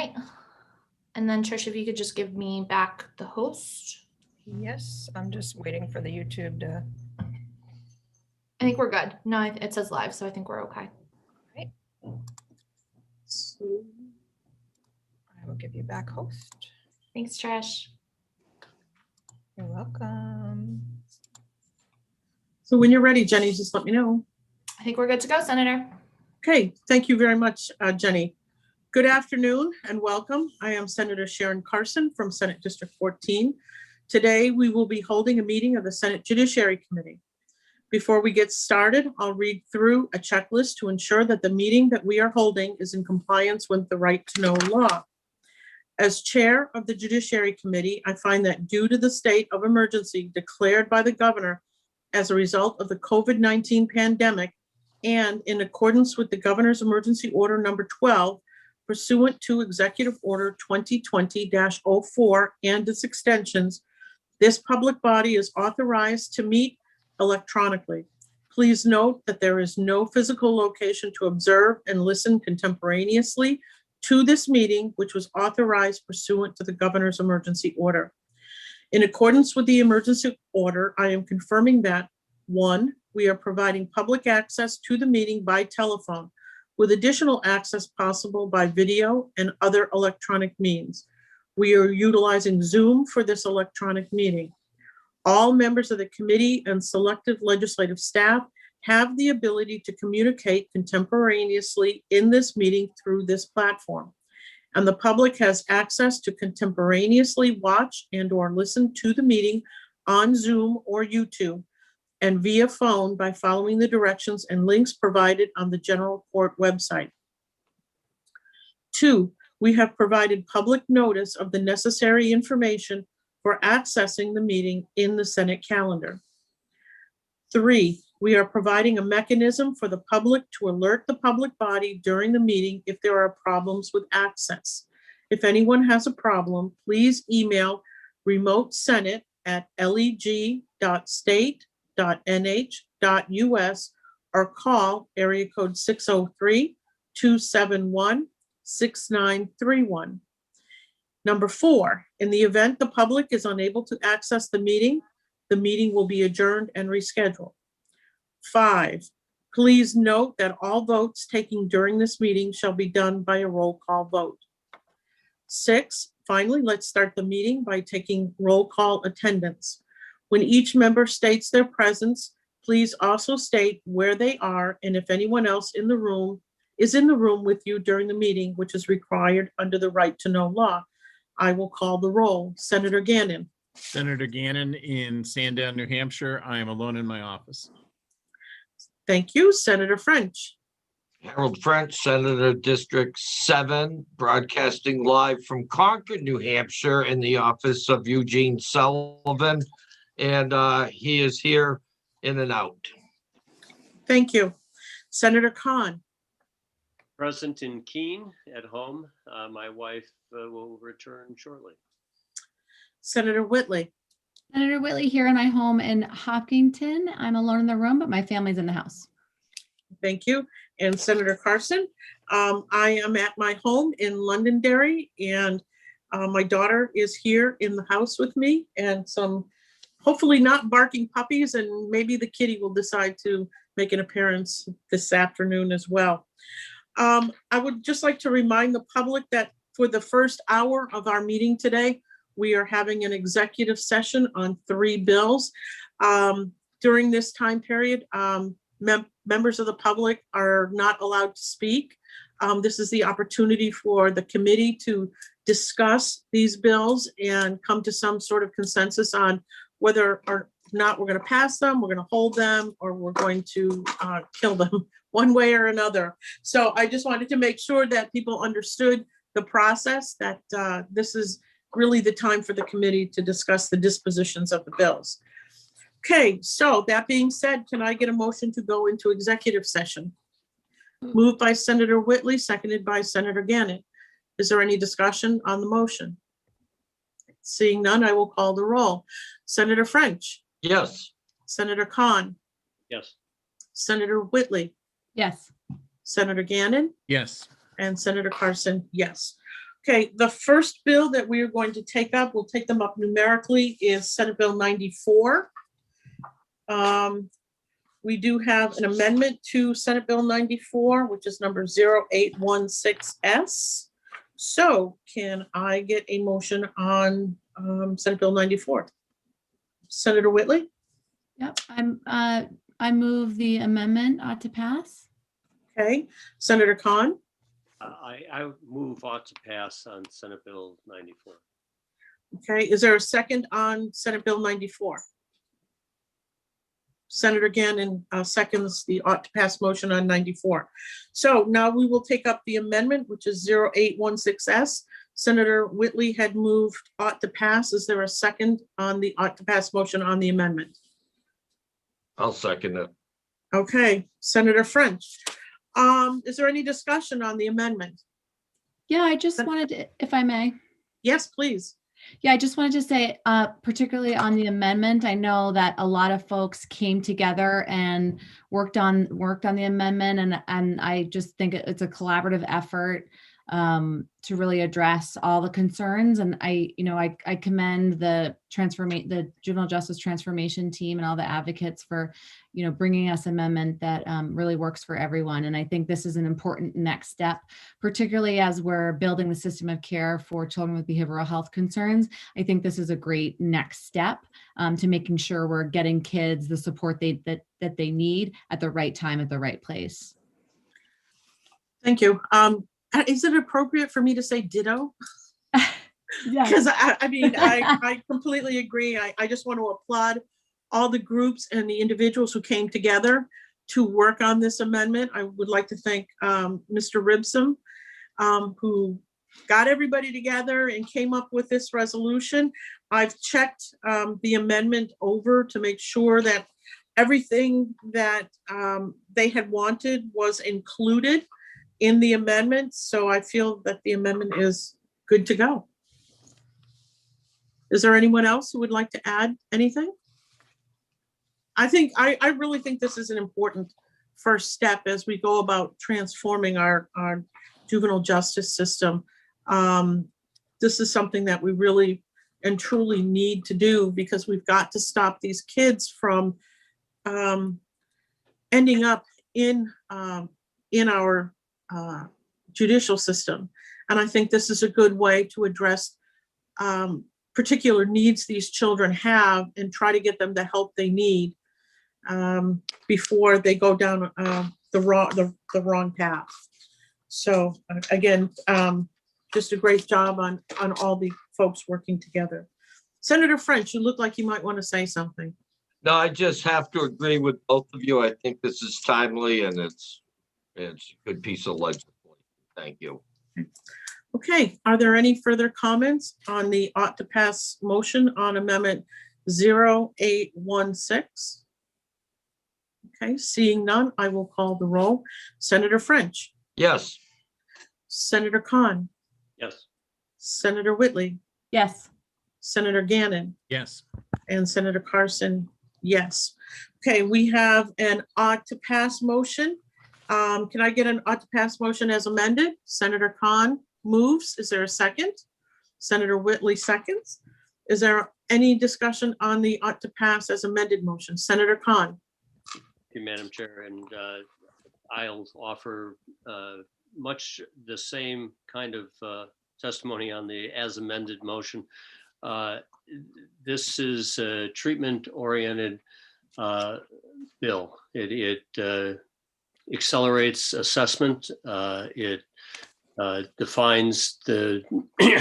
right. And then Trish, if you could just give me back the host. Yes, I'm just waiting for the YouTube to. I think we're good. No, it says live, so I think we're okay. Right. So I will give you back host. Thanks, Trish. You're welcome. So when you're ready, Jenny, just let me know. I think we're good to go, Senator. Okay, thank you very much, Jenny. Good afternoon and welcome. I am Senator Sharon Carson from Senate District 14. Today, we will be holding a meeting of the Senate Judiciary Committee. Before we get started, I'll read through a checklist to ensure that the meeting that we are holding is in compliance with the right to know law. As chair of the Judiciary Committee, I find that due to the state of emergency declared by the governor as a result of the COVID-19 pandemic, and in accordance with the governor's emergency order number 12, pursuant to Executive Order 2020-04 and its extensions, this public body is authorized to meet electronically. Please note that there is no physical location to observe and listen contemporaneously to this meeting, which was authorized pursuant to the governor's emergency order. In accordance with the emergency order, I am confirming that 1, we are providing public access to the meeting by telephone, with additional access possible by video and other electronic means. We are utilizing Zoom for this electronic meeting. All members of the committee and selective legislative staff have the ability to communicate contemporaneously in this meeting through this platform. And the public has access to contemporaneously watch and/or listen to the meeting on Zoom or YouTube and via phone by following the directions and links provided on the General Court website. 2, we have provided public notice of the necessary information for accessing the meeting in the Senate calendar. 3, we are providing a mechanism for the public to alert the public body during the meeting if there are problems with access. If anyone has a problem, please email remote@leg.state.nh.us or call area code 603-271-6931. Number 4, in the event the public is unable to access the meeting will be adjourned and rescheduled. 5, please note that all votes taken during this meeting shall be done by a roll call vote. 6, finally, let's start the meeting by taking roll call attendance. When each member states their presence, please also state where they are and if anyone else in the room is in the room with you during the meeting, which is required under the right to know law. I will call the roll. Senator Gannon. Senator Gannon in Sandown, New Hampshire. I am alone in my office. Thank you. Senator French. Harold French, Senator District 7, broadcasting live from Concord, New Hampshire, in the office of Eugene Sullivan. And he is here in and out. Thank you. Senator Khan. Present in Keene at home. My wife will return shortly. Senator Whitley. Senator Whitley here in my home in Hopkinton. I'm alone in the room, but my family's in the house. Thank you. And Senator Carson. I am at my home in Londonderry, and my daughter is here in the house with me, and some hopefully not barking puppies, and maybe the kitty will decide to make an appearance this afternoon as well. I would just like to remind the public that for the first hour of our meeting today, we are having an executive session on 3 bills. During this time period, members of the public are not allowed to speak. This is the opportunity for the committee to discuss these bills and come to some sort of consensus on whether or not we're going to pass them, we're going to hold them, or we're going to kill them one way or another. So I just wanted to make sure that people understood the process, that this is really the time for the committee to discuss the dispositions of the bills. Okay, so that being said, can I get a motion to go into executive session? Moved by Senator Whitley, seconded by Senator Gannon. Is there any discussion on the motion? Seeing none, I will call the roll. Senator French. Yes. Senator Khan. Yes. Senator Whitley. Yes. Senator Gannon. Yes. And Senator Carson, yes. Okay, the first bill that we are going to take up, we'll take them up numerically, is Senate Bill 94. We do have an amendment to Senate Bill 94, which is number 0816S. So can I get a motion on Senate Bill 94? Senator Whitley? Yep, I move the amendment ought to pass. Okay, Senator Khan? I move ought to pass on Senate Bill 94. Okay, is there a second on Senate Bill 94? Senator Gannon seconds the ought to pass motion on 94. So now we will take up the amendment, which is 0816S. Senator Whitley had moved ought to pass. Is there a second on the ought to pass motion on the amendment? I'll second it. Okay, Senator French. Is there any discussion on the amendment? Yeah, I just wanted to, if I may. Yes, please. Yeah, I just wanted to say, particularly on the amendment, I know that a lot of folks came together and worked on the amendment, and I just think it's a collaborative effort to really address all the concerns. And I commend the juvenile justice transformation team and all the advocates for, bringing us amendment that really works for everyone. And I think this is an important next step, particularly as we're building the system of care for children with behavioral health concerns. I think this is a great next step to making sure we're getting kids the support that they need at the right time, at the right place. Thank you. Is it appropriate for me to say ditto? Yeah. Because I completely agree. I just want to applaud all the groups and the individuals who came together to work on this amendment. I would like to thank Mr. Ribson, who got everybody together and came up with this resolution. I've checked the amendment over to make sure that everything that they had wanted was included in the amendment. So I feel that the amendment is good to go. Is there anyone else who would like to add anything? I really think this is an important first step as we go about transforming our juvenile justice system. This is something that we really and truly need to do, because we've got to stop these kids from ending up in our judicial system. And I think this is a good way to address particular needs these children have and try to get them the help they need before they go down the wrong path. So again, just a great job on all the folks working together. Senator French, you look like you might want to say something. No, I just have to agree with both of you. I think this is timely and it's a good piece of legislation. Thank you. Okay, are there any further comments on the ought to pass motion on amendment 0816? Okay, seeing none, I will call the roll. Senator French, Yes. Senator Khan, Yes. Senator Whitley, Yes. Senator Gannon, Yes. and Senator Carson, yes. Okay, we have an ought to pass motion. Can I get an ought to pass motion as amended? Senator Khan moves. Is there a second? Senator Whitley seconds. Is there any discussion on the ought to pass as amended motion? Senator Khan. Thank you, Madam Chair, and I'll offer much the same kind of testimony on the as amended motion. This is a treatment-oriented bill. It accelerates assessment. It defines the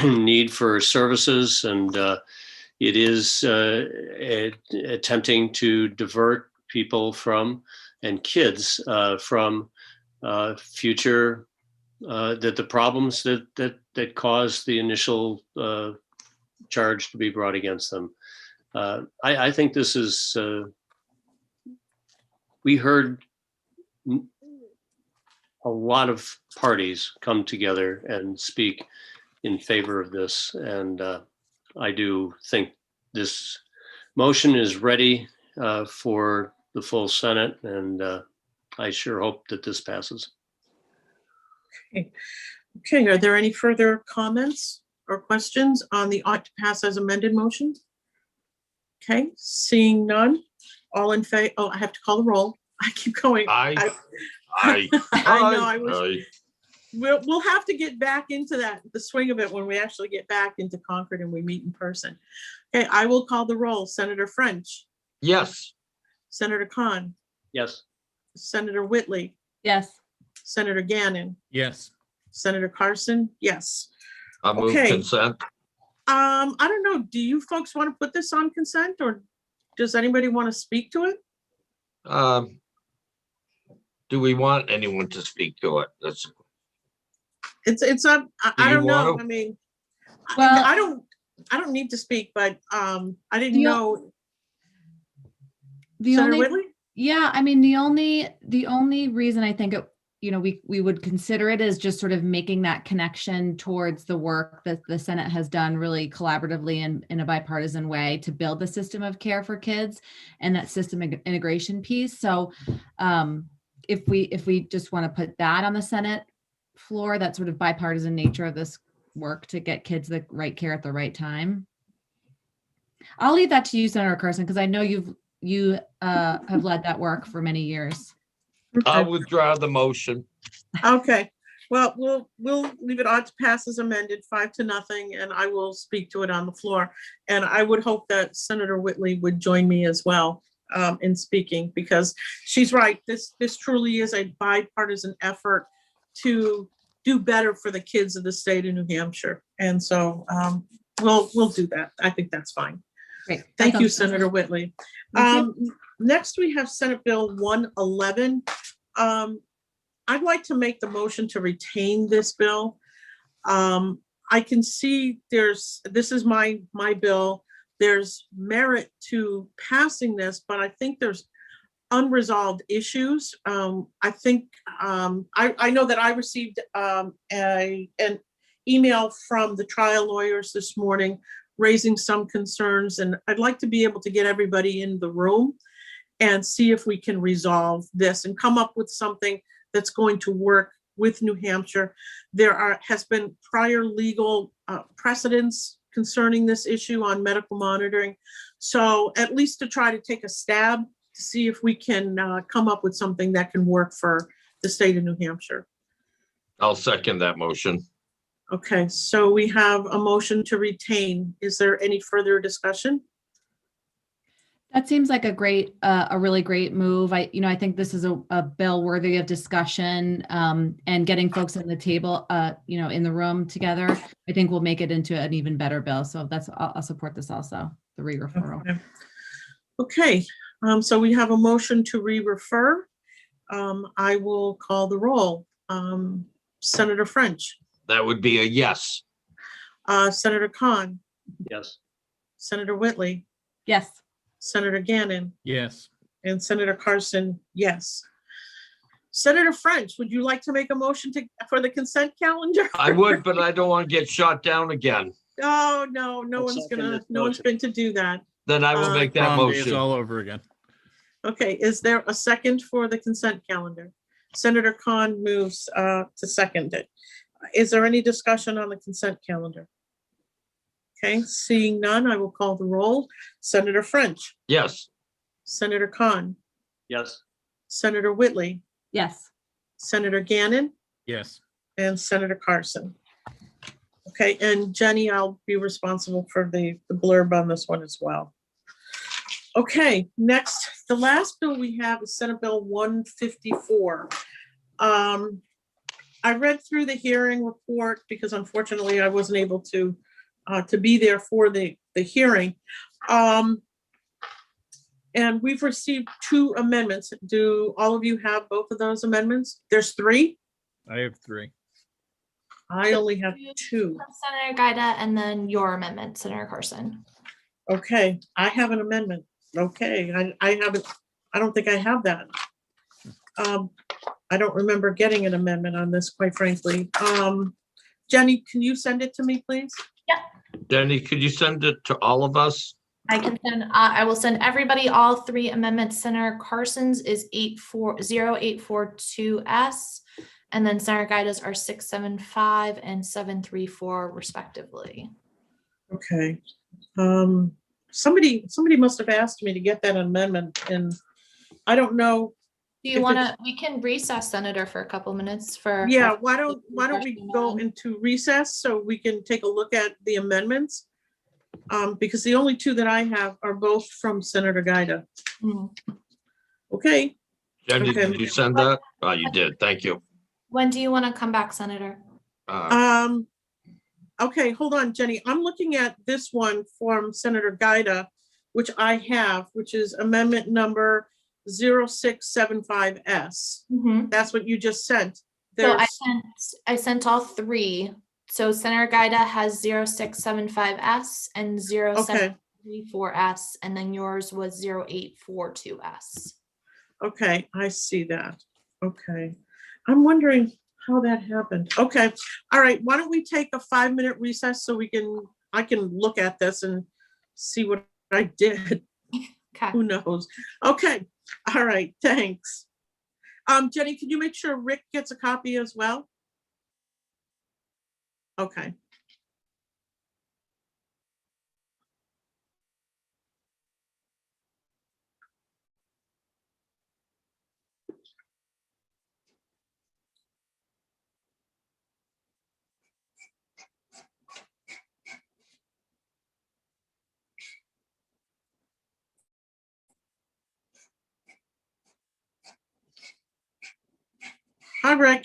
need for services, and it is attempting to divert people from and kids from future the problems that caused the initial charge to be brought against them. I think this is we heard a lot of parties come together and speak in favor of this, and I do think this motion is ready for the full Senate, and I sure hope that this passes. Okay. Okay, are there any further comments or questions on the ought to pass as amended motion? Okay, seeing none, all in favor, oh, I have to call the roll. I keep going. Aye. I know, I wish, Aye. we'll have to get back into that, the swing of it when we actually get back into Concord and we meet in person. Okay, I will call the roll. Senator French, Yes, Senator Khan, Yes. Senator Whitley, Yes. Senator Gannon, Yes. Senator Carson, yes. I move Okay. consent. I don't know, do you folks want to put this on consent, or does anybody want to speak to it? Do we want anyone to speak to it? That's, It's up, Do I you don't know, wanna? I mean, Well- I don't need to speak, but, I didn't You- know. The Senator only, Whitley? yeah, I mean, the only reason I think it, we would consider it is just sort of making that connection towards the work that the Senate has done really collaboratively and in a bipartisan way to build the system of care for kids and that system integration piece. So if we just want to put that on the Senate floor, that sort of bipartisan nature of this work to get kids the right care at the right time. I'll leave that to you, Senator Carson, because I know you have led that work for many years. I'll withdraw the motion. Okay, well, we'll leave it on to pass as amended, 5-0, and I will speak to it on the floor. And I would hope that Senator Whitley would join me as well in speaking, because she's right. This truly is a bipartisan effort to do better for the kids of the state of New Hampshire. And so we'll do that. I think that's fine. Great. Thank you, That sounds- Senator Whitley. Thank you. Next, we have Senate Bill 111. I'd like to make the motion to retain this bill. I can see this is my bill. There's merit to passing this, but I think there's unresolved issues. I think, I know that I received an email from the trial lawyers this morning raising some concerns, and I'd like to be able to get everybody in the room and see if we can resolve this and come up with something that's going to work with New Hampshire. There has been prior legal precedents concerning this issue on medical monitoring. So at least to try to take a stab to see if we can come up with something that can work for the state of New Hampshire. I'll second that motion. Okay, so we have a motion to retain. Is there any further discussion? That seems like a really great move. I think this is a bill worthy of discussion, and getting folks at the table, in the room together, I think will make it into an even better bill. So I'll support this also, the re-referral. Okay, so we have a motion to re-refer. I will call the roll. Senator French, That would be a yes. Senator Khan, Yes. Senator Whitley, Yes. Senator Gannon, Yes. and Senator Carson, yes. Senator French, would you like to make a motion for the consent calendar? I would, but I don't want to get shot down again. Oh, no I'll one's second this no one's motion. been to do that. Then I will make that Prom days motion. all over again. Okay, is there a second for the consent calendar? Senator Khan moves to second it. Is there any discussion on the consent calendar? Okay, seeing none, I will call the roll. Senator French, Yes, Senator Khan, Yes. Senator Whitley, Yes. Senator Gannon, Yes. and Senator Carson. Okay, and Jenny, I'll be responsible for the blurb on this one as well. Okay, next, the last bill we have is Senate Bill 154. I read through the hearing report because unfortunately I wasn't able to be there for the hearing. And we've received 2 amendments. Do all of you have both of those amendments? There's 3. I have 3. I only have 2. From Senator Gaida, and then your amendment, Senator Carson. Okay, I have an amendment. Okay, I haven't, I don't think I have that. I don't remember getting an amendment on this, quite frankly. Jenny, can you send it to me, please? Jenny, could you send it to all of us? I will send everybody all 3 amendments. Senator Carson's is 0842S, And then Senator Guidas are 675 and 734 respectively. Okay. Somebody must have asked me to get that amendment, and I don't know. Do you If want it's- to, we can recess, Senator, for a couple minutes for. Yeah, why don't we go Discussion on- into recess so we can take a look at the amendments? Because the only two that I have are both from Senator Gaida. Hmm. Okay, Jenny, Okay. did you send that? Oh, you did. Thank you. When do you want to come back, Senator? okay, hold on, Jenny. I'm looking at this one from Senator Gaida, which I have, which is amendment number 0675S. Mhm. That's what you just sent. So There's, I sent all three. So Senator Gaida has 0675S and okay, 0734S, and then yours was 0842S. okay, I see that. Okay. I'm wondering how that happened. Okay, all right, why don't we take a 5-minute recess so I can look at this and see what I did. Okay. Who knows? Okay, all right, thanks. Jenny, can you make sure Rick gets a copy as well? Okay. Hi, Rick.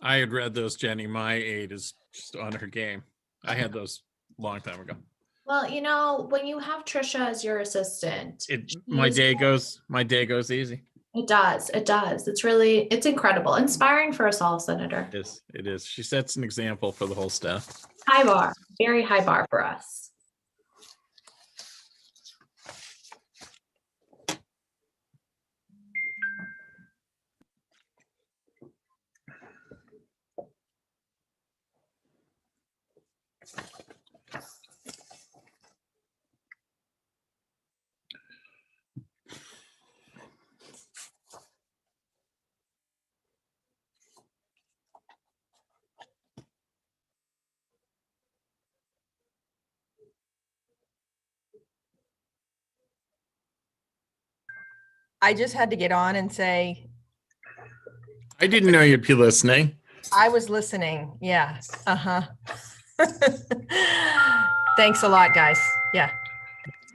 I had read those, Jenny. My aide is just on her game. I had those a long time ago. Well, you know, when you have Trisha as your assistant, My she's- day goes easy. It does. It does. It's incredible. Inspiring for us all, Senator. It is. She sets an example for the whole staff. High bar, very high bar for us. I just had to get on and say, I didn't know you'd be listening. I was listening. Yeah. Uh-huh. Thanks a lot, guys. Yeah.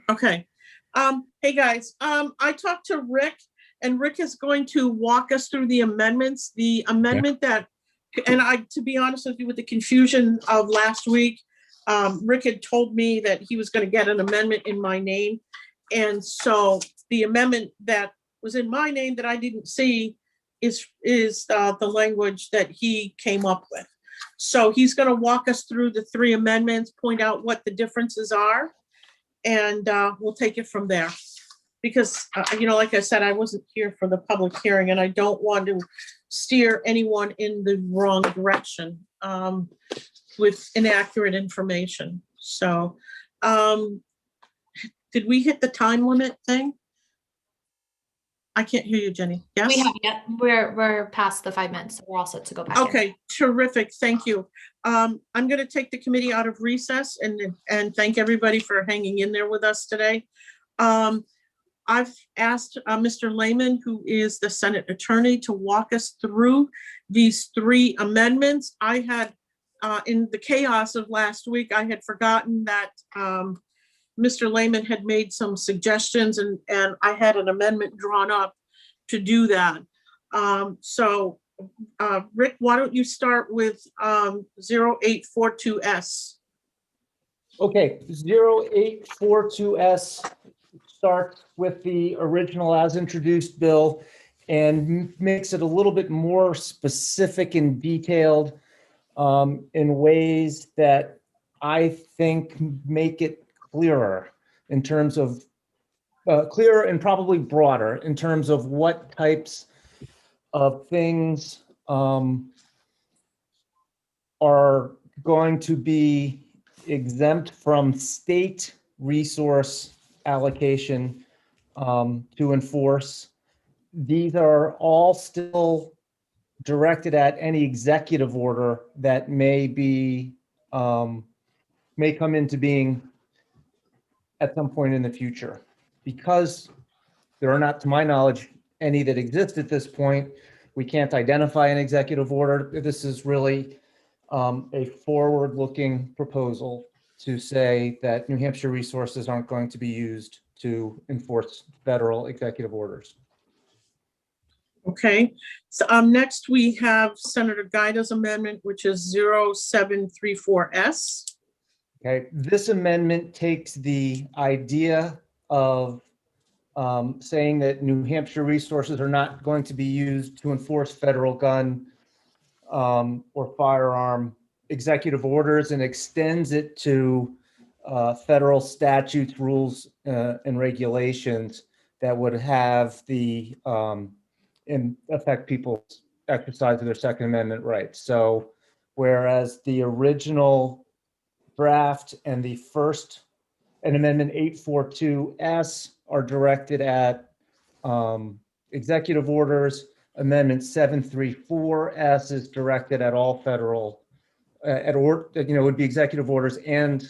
Okay. Hey, guys, I talked to Rick, and Rick is going to walk us through the amendments. The amendment that, and to be honest with you, with the confusion of last week, Rick had told me that he was going to get an amendment in my name. And so the amendment that was in my name that I didn't see is the language that he came up with. So he's going to walk us through the 3 amendments, point out what the differences are, and we'll take it from there. Because, like I said, I wasn't here for the public hearing, and I don't want to steer anyone in the wrong direction with inaccurate information. So, did we hit the time limit thing? I can't hear you, Jenny. Yes? We have yet. We're past the 5 minutes, so we're all set to go back in. Okay, terrific. Thank you. I'm going to take the committee out of recess and thank everybody for hanging in there with us today. I've asked Mr. Lehman, who is the Senate attorney, to walk us through these 3 amendments. I had, in the chaos of last week, I had forgotten that Mr. Lehman had made some suggestions, and I had an amendment drawn up to do that. Rick, why don't you start with 0842S? Okay, 0842S starts with the original as introduced bill and makes it a little bit more specific and detailed in ways that I think make it clearer in terms of clearer and probably broader in terms of what types of things are going to be exempt from state resource allocation to enforce. These are all still directed at any executive order that may come into being at some point in the future. Because there are not, to my knowledge, any that exist at this point, we can't identify an executive order. This is really a forward-looking proposal to say that New Hampshire resources aren't going to be used to enforce federal executive orders. Okay, so next we have Senator Gaida's amendment, which is 0734S. Okay, this amendment takes the idea of saying that New Hampshire resources are not going to be used to enforce federal gun or firearm executive orders and extends it to federal statutes, rules, and regulations that would have the affect people's exercise of their Second Amendment rights. So whereas the original draft and the first and Amendment 842S are directed at executive orders, Amendment 734S is directed at all federal, would be executive orders and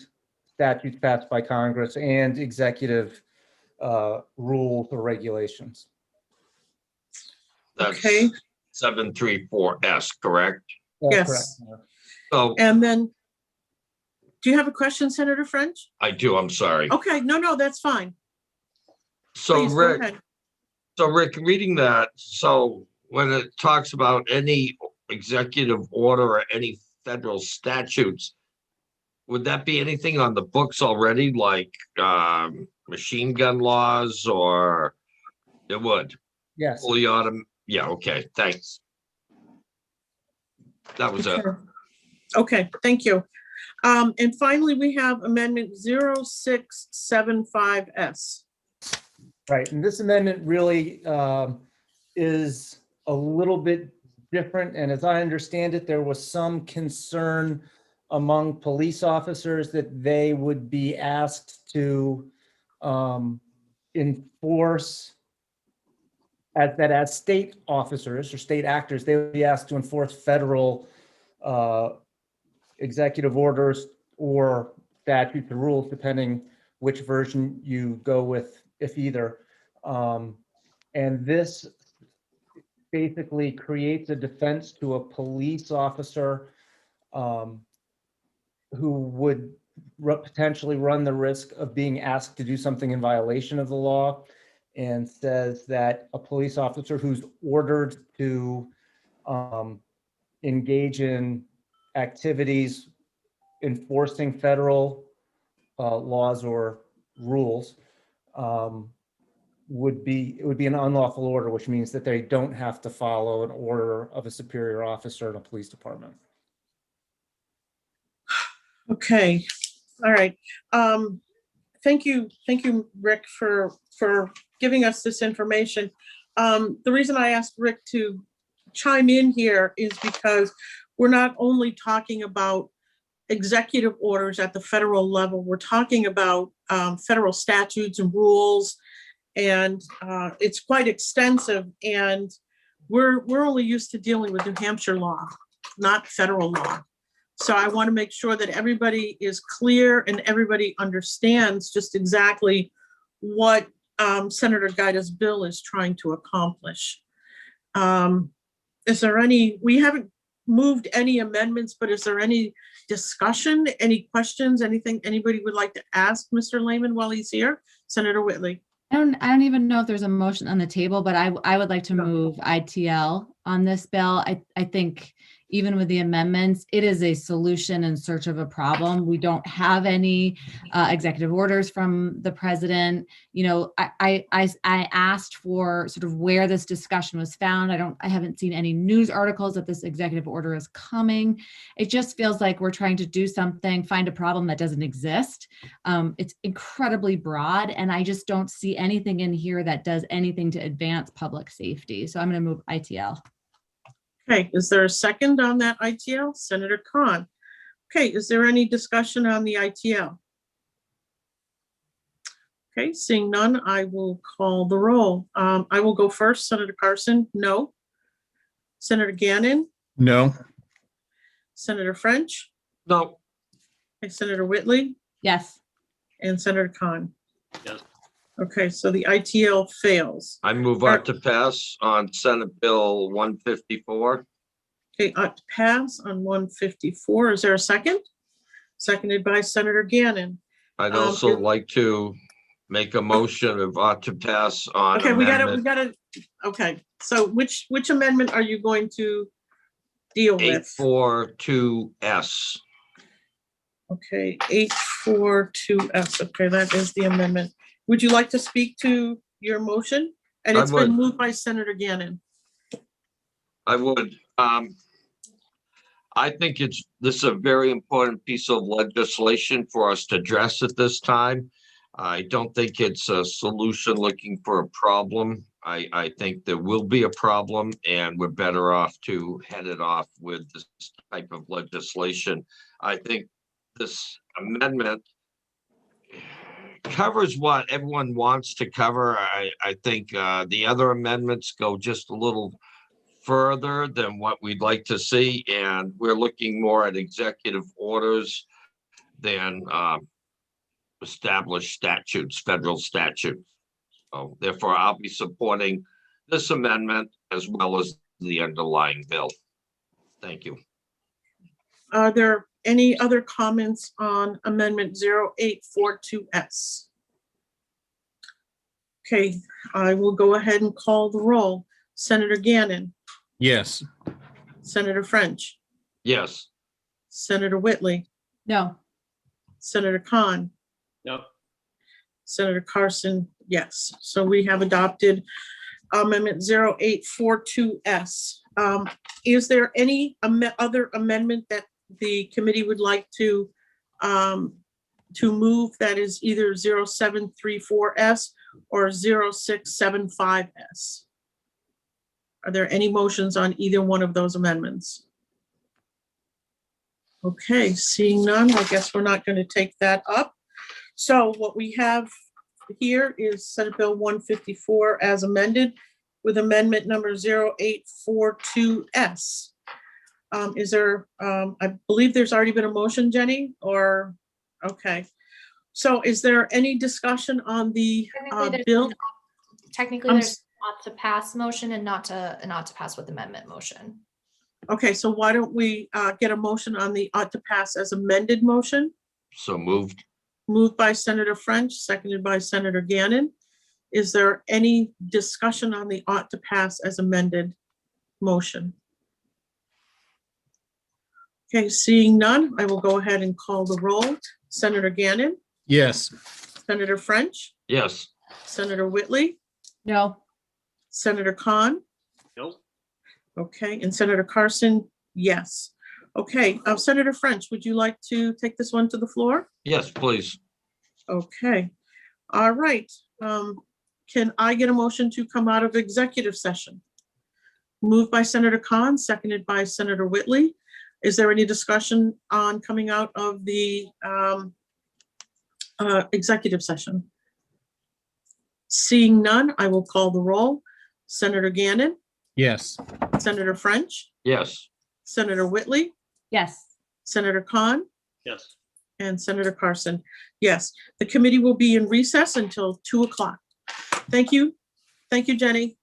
statutes passed by Congress and executive rules or regulations. That's Okay. 734S, correct? That's Yes. correct. So And then, do you have a question, Senator French? I do, I'm sorry. Okay, no, that's fine. So Please, go Rick, ahead. reading that, so when it talks about any executive order or any federal statutes, would that be anything on the books already, like machine gun laws, or it would? Yes. Fully yeah, okay, thanks. That was it. Okay, thank you. And finally, we have amendment 0675S. Right, and this amendment really is a little bit different, and as I understand it, there was some concern among police officers that they would be asked to enforce, as state officers or state actors, they would be asked to enforce federal executive orders or statutes or rules, depending which version you go with, if either. And this basically creates a defense to a police officer who would potentially run the risk of being asked to do something in violation of the law, and says that a police officer who's ordered to engage in activities enforcing federal laws or rules it would be an unlawful order, which means that they don't have to follow an order of a superior officer in a police department. Okay, all right. Thank you, Rick, for giving us this information. The reason I asked Rick to chime in here is because we're not only talking about executive orders at the federal level, we're talking about federal statutes and rules, and it's quite extensive, and we're only used to dealing with New Hampshire law, not federal law. So I want to make sure that everybody is clear and everybody understands just exactly what Senator Gaida's bill is trying to accomplish. Is there any, we haven't moved any amendments, but is there any discussion, any questions, anything anybody would like to ask Mr. Lehman while he's here? Senator Whitley. I don't even know if there's a motion on the table, but I would like to move ITL on this bill. I think even with the amendments, it is a solution in search of a problem. We don't have any executive orders from the president. You know, I asked for sort of where this discussion was found. I haven't seen any news articles that this executive order is coming. It just feels like we're trying to do something, find a problem that doesn't exist. It's incredibly broad, and I just don't see anything in here that does anything to advance public safety. So I'm going to move ITL. Okay, is there a second on that ITL? Senator Khan. Okay, is there any discussion on the ITL? Okay, seeing none, I will call the roll. I will go first. Senator Carson, no. Senator Gannon, No. Senator French, No, okay, Senator Whitley, Yes. and Senator Khan. Yes. Okay, so the ITL fails. I move on to pass on Senate Bill 154. Okay, to pass on 154. Is there a second? Seconded by Senator Gannon. I'd also like to make a motion of ought to pass on. Okay, we amendment gotta, okay, so which amendment are you going to deal with? 842S. Okay, 842S, okay, that is the amendment. Would you like to speak to your motion? And I it's been would. moved by Senator Gannon. I would. I think this is a very important piece of legislation for us to address at this time. I don't think it's a solution looking for a problem. I think there will be a problem, and we're better off to head it off with this type of legislation. I think this amendment covers what everyone wants to cover. I think the other amendments go just a little further than what we'd like to see, and we're looking more at executive orders than established statutes, federal statutes. So therefore, I'll be supporting this amendment as well as the underlying bill. Thank you. Are there any other comments on amendment 0842S? Okay, I will go ahead and call the roll. Senator Gannon, Yes. Senator French, Yes. Senator Whitley, No. Senator Khan, No. Senator Carson, yes. So we have adopted Amendment 0842S. Is there any other amendment that the committee would like to move that is either 0734S or 0675S? Are there any motions on either one of those amendments? Okay, seeing none, I guess we're not going to take that up. So what we have here is Senate Bill 154 as amended with amendment number 0842S. Is there, I believe there's already been a motion, Jenny, or, okay. So is there any discussion on the bill? Technically, I'm there's not to pass motion and not to pass with amendment motion. Okay, so why don't we get a motion on the ought to pass as amended motion? So moved. Moved by Senator French, seconded by Senator Gannon. Is there any discussion on the ought to pass as amended motion? Okay, seeing none, I will go ahead and call the roll. Senator Gannon, Yes. Senator French, Yes. Senator Whitley, No. Senator Khan, No. okay, and Senator Carson, yes. Okay, Senator French, would you like to take this one to the floor? Yes, please. Okay, all right. Can I get a motion to come out of executive session? Moved by Senator Khan, seconded by Senator Whitley. Is there any discussion on coming out of the executive session? Seeing none, I will call the roll. Senator Gannon, Yes. Senator French, Yes. Senator Whitley, Yes. Senator Khan, Yes. and Senator Carson. Yes, the committee will be in recess until 2 o'clock. Thank you. Thank you, Jenny.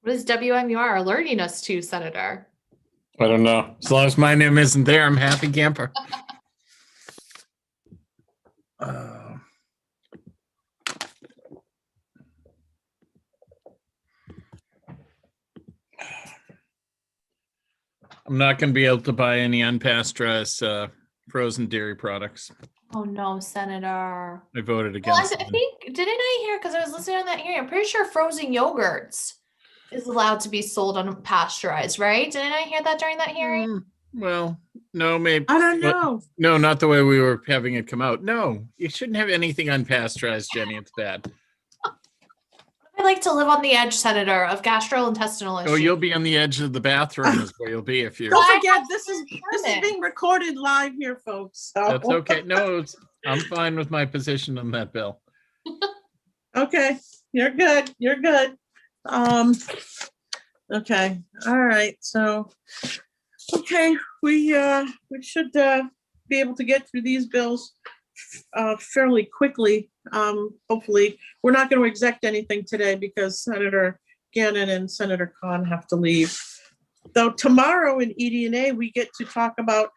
What is WMUR alerting us to, Senator? I don't know. As long as my name isn't there, I'm happy camper. I'm not going to be able to buy any unpasteurized frozen dairy products. Oh no, Senator. I voted Well, I against it. think, didn't I hear, because I was listening on that hearing, I'm pretty sure frozen yogurts is allowed to be sold unpasteurized, right? Didn't I hear that during that hearing? Well, no, maybe. I don't know. No, not the way we were having it come out. No, you shouldn't have anything unpasteurized, Jenny. It's bad. I like to live on the edge, Senator, of gastrointestinal issues. Oh, you'll be on the edge of the bathroom is where you'll be if you're. Don't forget, this I is permit. being recorded live here, folks. So. That's okay. No, I'm fine with my position on that bill. Okay, you're good. You're good. Okay, all right. So, okay, we should be able to get through these bills fairly quickly. Hopefully, we're not going to exec anything today because Senator Gannon and Senator Khan have to leave. Though tomorrow in ED&A, we get to talk about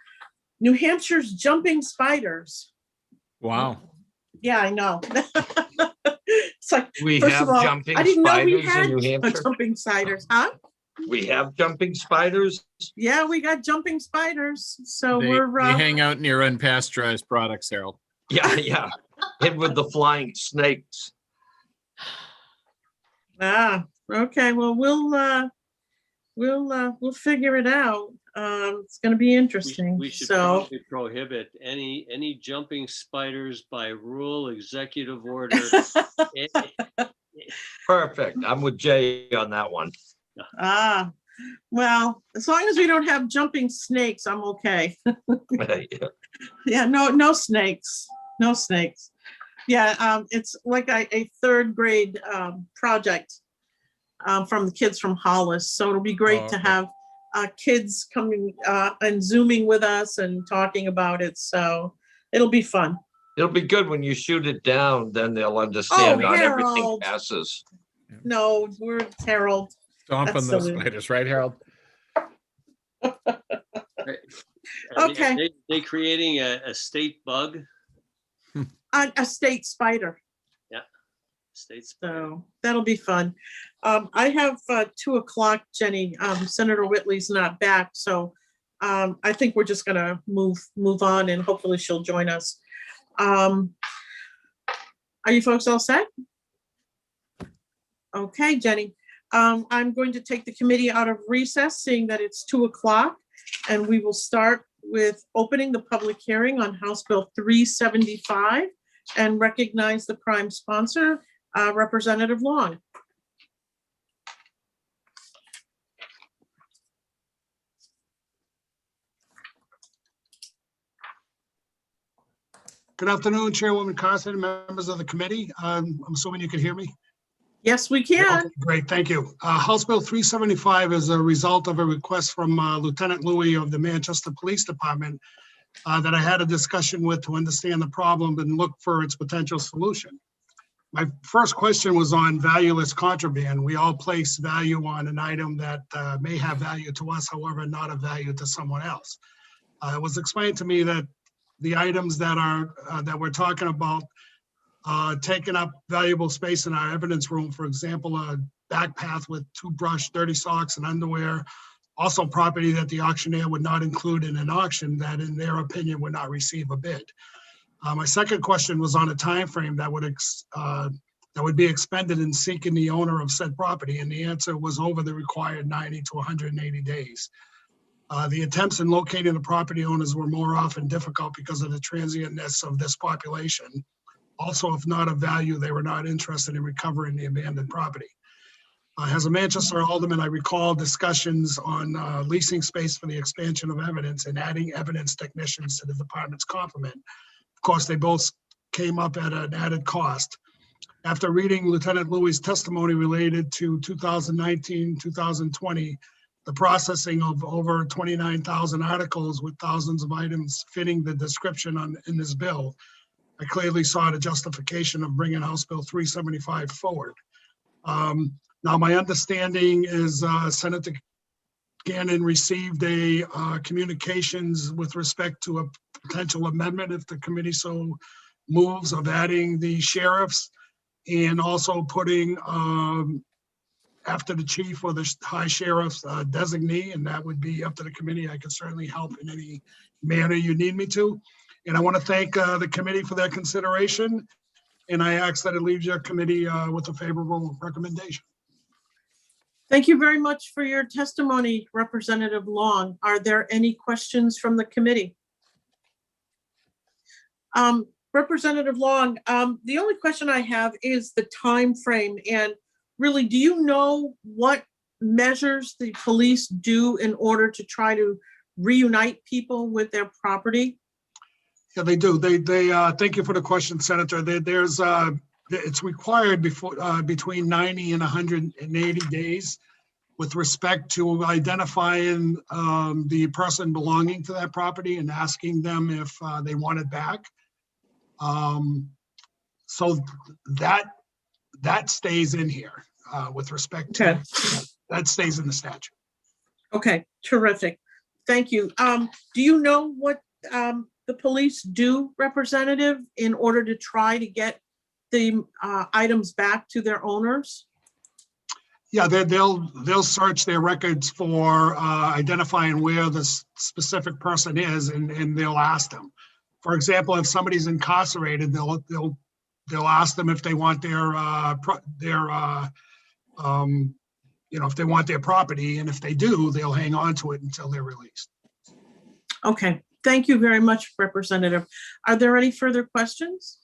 New Hampshire's jumping spiders. Wow. Yeah, I know. It's like, We first have of all, jumping I didn't know we spiders had in New Hampshire. jumping spiders, huh? We have jumping spiders. Yeah, we got jumping spiders. So They we're hang out near unpasteurized products, Harold. Yeah, yeah. And with the flying snakes. Okay. Well, we'll figure it out. It's going to be interesting. We should So probably prohibit any jumping spiders by rule, executive order. Perfect. I'm with Jay on that one. well, as long as we don't have jumping snakes, I'm okay. Yeah, no snakes. No snakes. Yeah, it's like a third grade project from the kids from Hollis. So it'll be great to okay. have kids coming and Zooming with us and talking about it. So it'll be fun. It'll be good when you shoot it down, then they'll understand not everything Harold. passes. No, we're Harold. Stomp on That's those silly. spiders, right, Harold? Okay. They creating a state bug, A state spider. state spider. So that'll be fun. I have 2:00, Jenny. Senator Whitley's not back, so I think we're just gonna move on and hopefully she'll join us. Are you folks all set? Okay, Jenny. I'm going to take the committee out of recess, seeing that it's 2:00, and we will start with opening the public hearing on House Bill 375 and recognize the prime sponsor, Representative Long. Good afternoon, Chairwoman Carson, members of the committee. I'm assuming you can hear me. Yes, we can. Okay, great, thank you. House Bill 375 is a result of a request from Lieutenant Louis of the Manchester Police Department that I had a discussion with to understand the problem and look for its potential solution. My first question was on valueless contraband. We all place value on an item that may have value to us, however, not of value to someone else. It was explained to me that the items that we're talking about taking up valuable space in our evidence room, for example, a backpack with toothbrush, dirty socks, and underwear, also property that the auctioneer would not include in an auction that, in their opinion, would not receive a bid. My second question was on a time frame that would be expended in seeking the owner of said property, and the answer was over the required 90 to 180 days. The attempts in locating the property owners were more often difficult because of the transientness of this population. Also, if not of value, they were not interested in recovering the abandoned property. As a Manchester alderman, I recall discussions on leasing space for the expansion of evidence and adding evidence technicians to the department's complement. Of course, they both came up at an added cost. After reading Lieutenant Louis' testimony related to 2019, 2020, the processing of over 29,000 articles with thousands of items fitting the description in this bill, I clearly saw the justification of bringing House Bill 375 forward. Now, my understanding is Senator Gannon received a communications with respect to a potential amendment if the committee so moves of adding the sheriffs and also putting after the chief or the high sheriff's designee, and that would be up to the committee. I can certainly help in any manner you need me to. And I want to thank the committee for their consideration. And I ask that it leaves your committee with a favorable recommendation. Thank you very much for your testimony, Representative Long. Are there any questions from the committee? Representative Long, the only question I have is the time frame. And really, do you know what measures the police do in order to try to reunite people with their property? Yeah, they do. They thank you for the question, Senator. It's required between 90 and 180 days with respect to identifying the person belonging to that property and asking them if they want it back. So that stays in here with respect to, that stays in the statute. Okay, terrific. Thank you. Do you know what the police do, Representative, in order to try to get the items back to their owners? Yeah, they'll search their records for identifying where the specific person is, and they'll ask them. For example, if somebody's incarcerated, they'll ask them if they want if they want their property, and if they do, they'll hang on to it until they're released. Okay, thank you very much, Representative. Are there any further questions?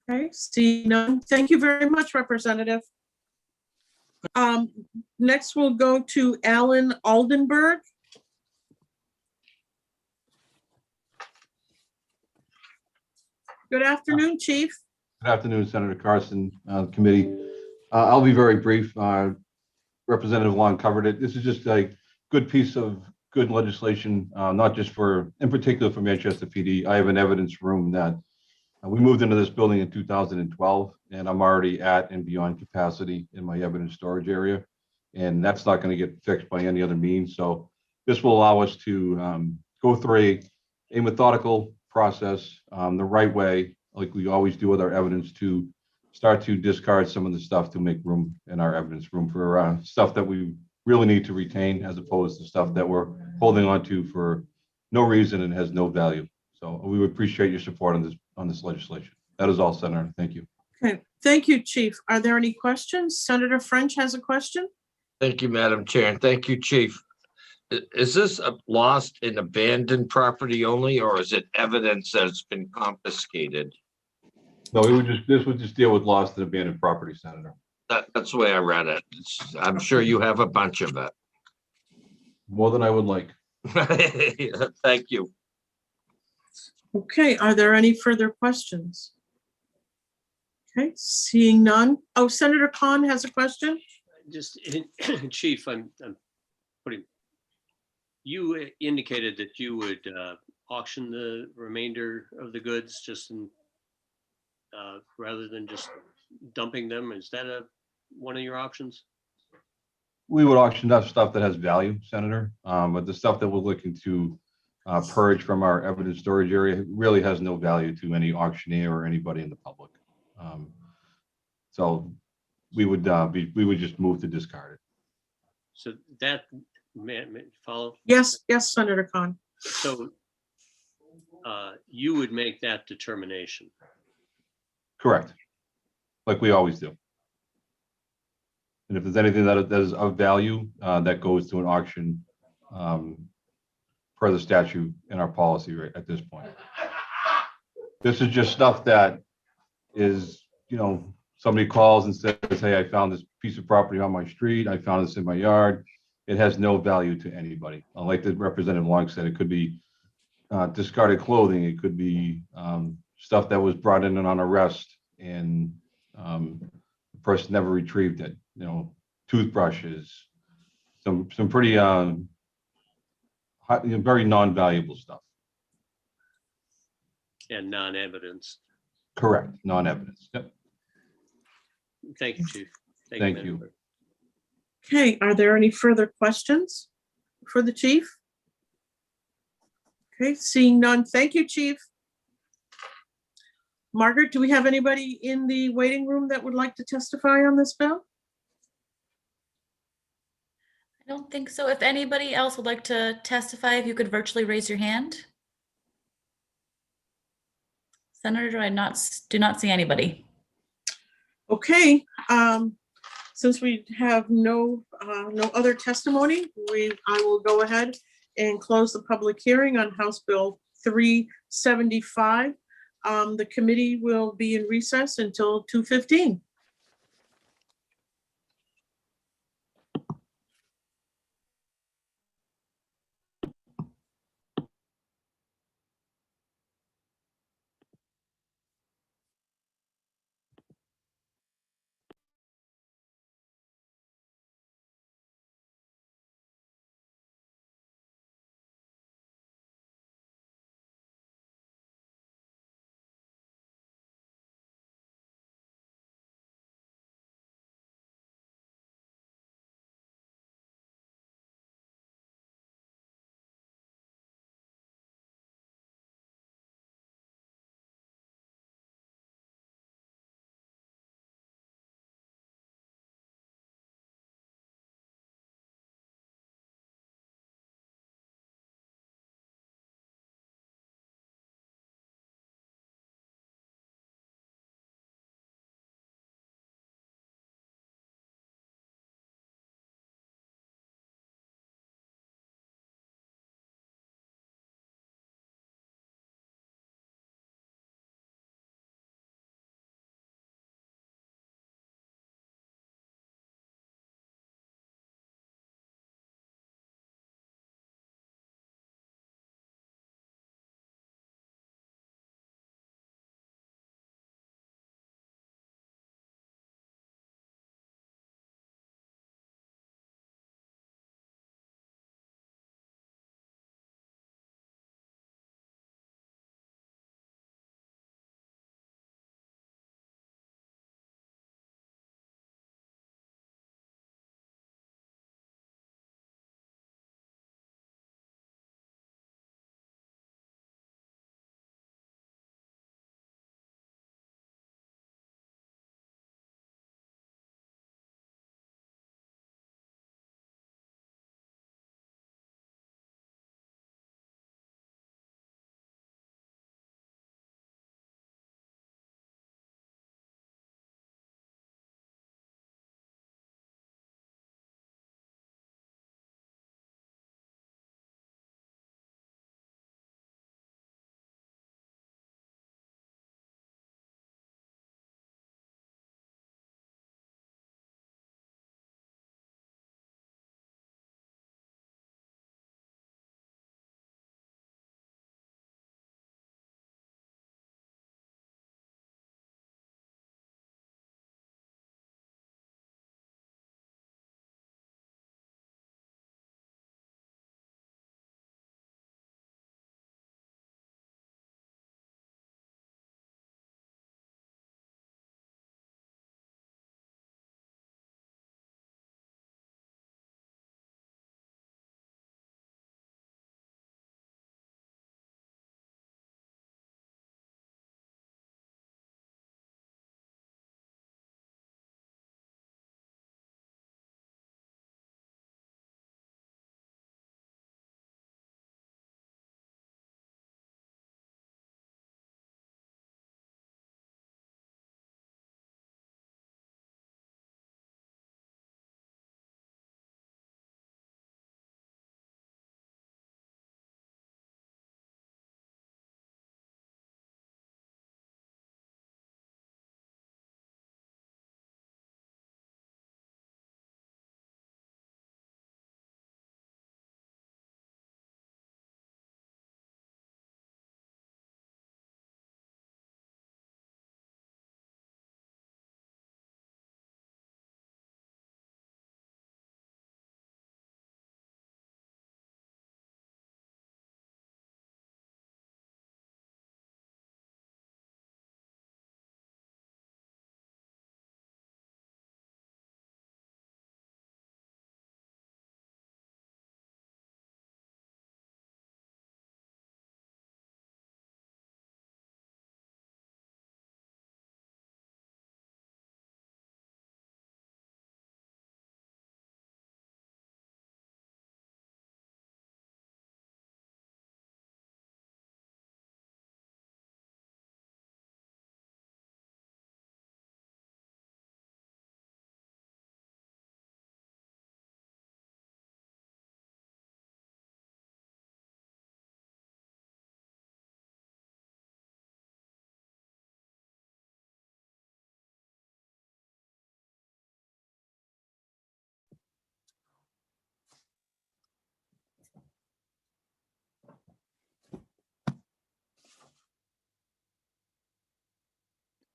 Okay, see none. Thank you very much, Representative. Next, we'll go to Alan Aldenberg. Good afternoon, Chief. Good afternoon, Senator Carson, committee. I'll be very brief. Representative Long covered it. This is just a good piece of good legislation, not just in particular for Manchester PD. I have an evidence room that we moved into this building in 2012, and I'm already at and beyond capacity in my evidence storage area. And that's not going to get fixed by any other means. So this will allow us to go through a methodical process the right way, like we always do with our evidence, to start to discard some of the stuff to make room in our evidence room for stuff that we really need to retain, as opposed to stuff that we're holding on to for no reason and has no value. So we would appreciate your support on this legislation. That is all, Senator. Thank you. Okay, thank you, Chief. Are there any questions? Senator French has a question. Thank you, Madam Chair, and thank you, Chief. Is this a lost and abandoned property only, or is it evidence that it's been confiscated? No, this would just deal with lost and abandoned property, Senator. That's the way I read it. I'm sure you have a bunch of it. More than I would like. Thank you. Okay, are there any further questions? Okay, seeing none. Oh, Senator Khan has a question. Just, Chief, I'm putting, you indicated that you would auction the remainder of the goods just in, rather than just dumping them. Is that one of your options? We would auction that stuff that has value, Senator, but the stuff that we're looking to purge from our evidence storage area really has no value to any auctioneer or anybody in the public. So we would just move to discard it. So that, may follow? Yes, Senator Khan. So you would make that determination? Correct. Like we always do. And if there's anything that is of value, that goes to an auction per the statute in our policy right at this point. This is just stuff that is, somebody calls and says, hey, I found this piece of property on my street. I found this in my yard. It has no value to anybody. Like the Representative Long said, it could be discarded clothing. It could be stuff that was brought in on arrest and the person never retrieved it. Toothbrushes, some pretty very non-valuable stuff. And non-evidence. Correct, non-evidence. Yep. Thank you, Chief. Thank Madam you. Clerk. Okay, are there any further questions for the chief? Okay, seeing none. Thank you, chief. Margaret, do we have anybody in the waiting room that would like to testify on this bill? I don't think so. If anybody else would like to testify, if you could virtually raise your hand. Senator, do not see anybody. Okay, since we have no other testimony, I will go ahead and close the public hearing on House Bill 375. The committee will be in recess until 2:15.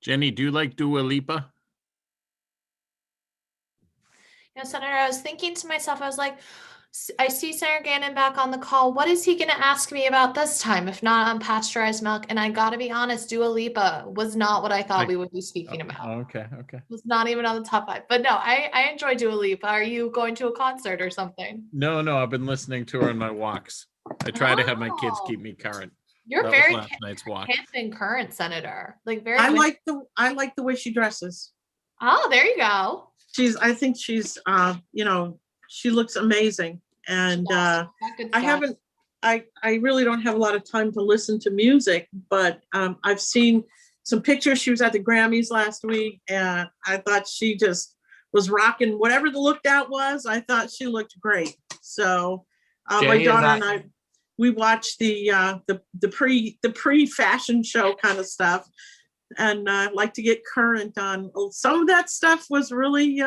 Jenny, do you like Dua Lipa? Senator, I was thinking to myself, I was like, I see Senator Gannon back on the call. What is he going to ask me about this time, if not unpasteurized milk? And I got to be honest, Dua Lipa was not what I thought we would be speaking about. Okay. Was not even on the top 5. But no, I enjoy Dua Lipa. Are you going to a concert or something? No, I've been listening to her on my walks. I try to have my kids Oh. keep me current. You're That was very last night's walk. hip and current, Senator. Like very. I like the way she dresses. Oh, there you go. I think she's, she looks amazing. And That good stuff. I really don't have a lot of time to listen to music, but I've seen some pictures. She was at the Grammys last week, and I thought she just was rocking whatever the look that was. I thought she looked great. So my Jenny daughter and and I, we watched the pre-fashion show kind of stuff, and like to get current on some of that stuff. Was really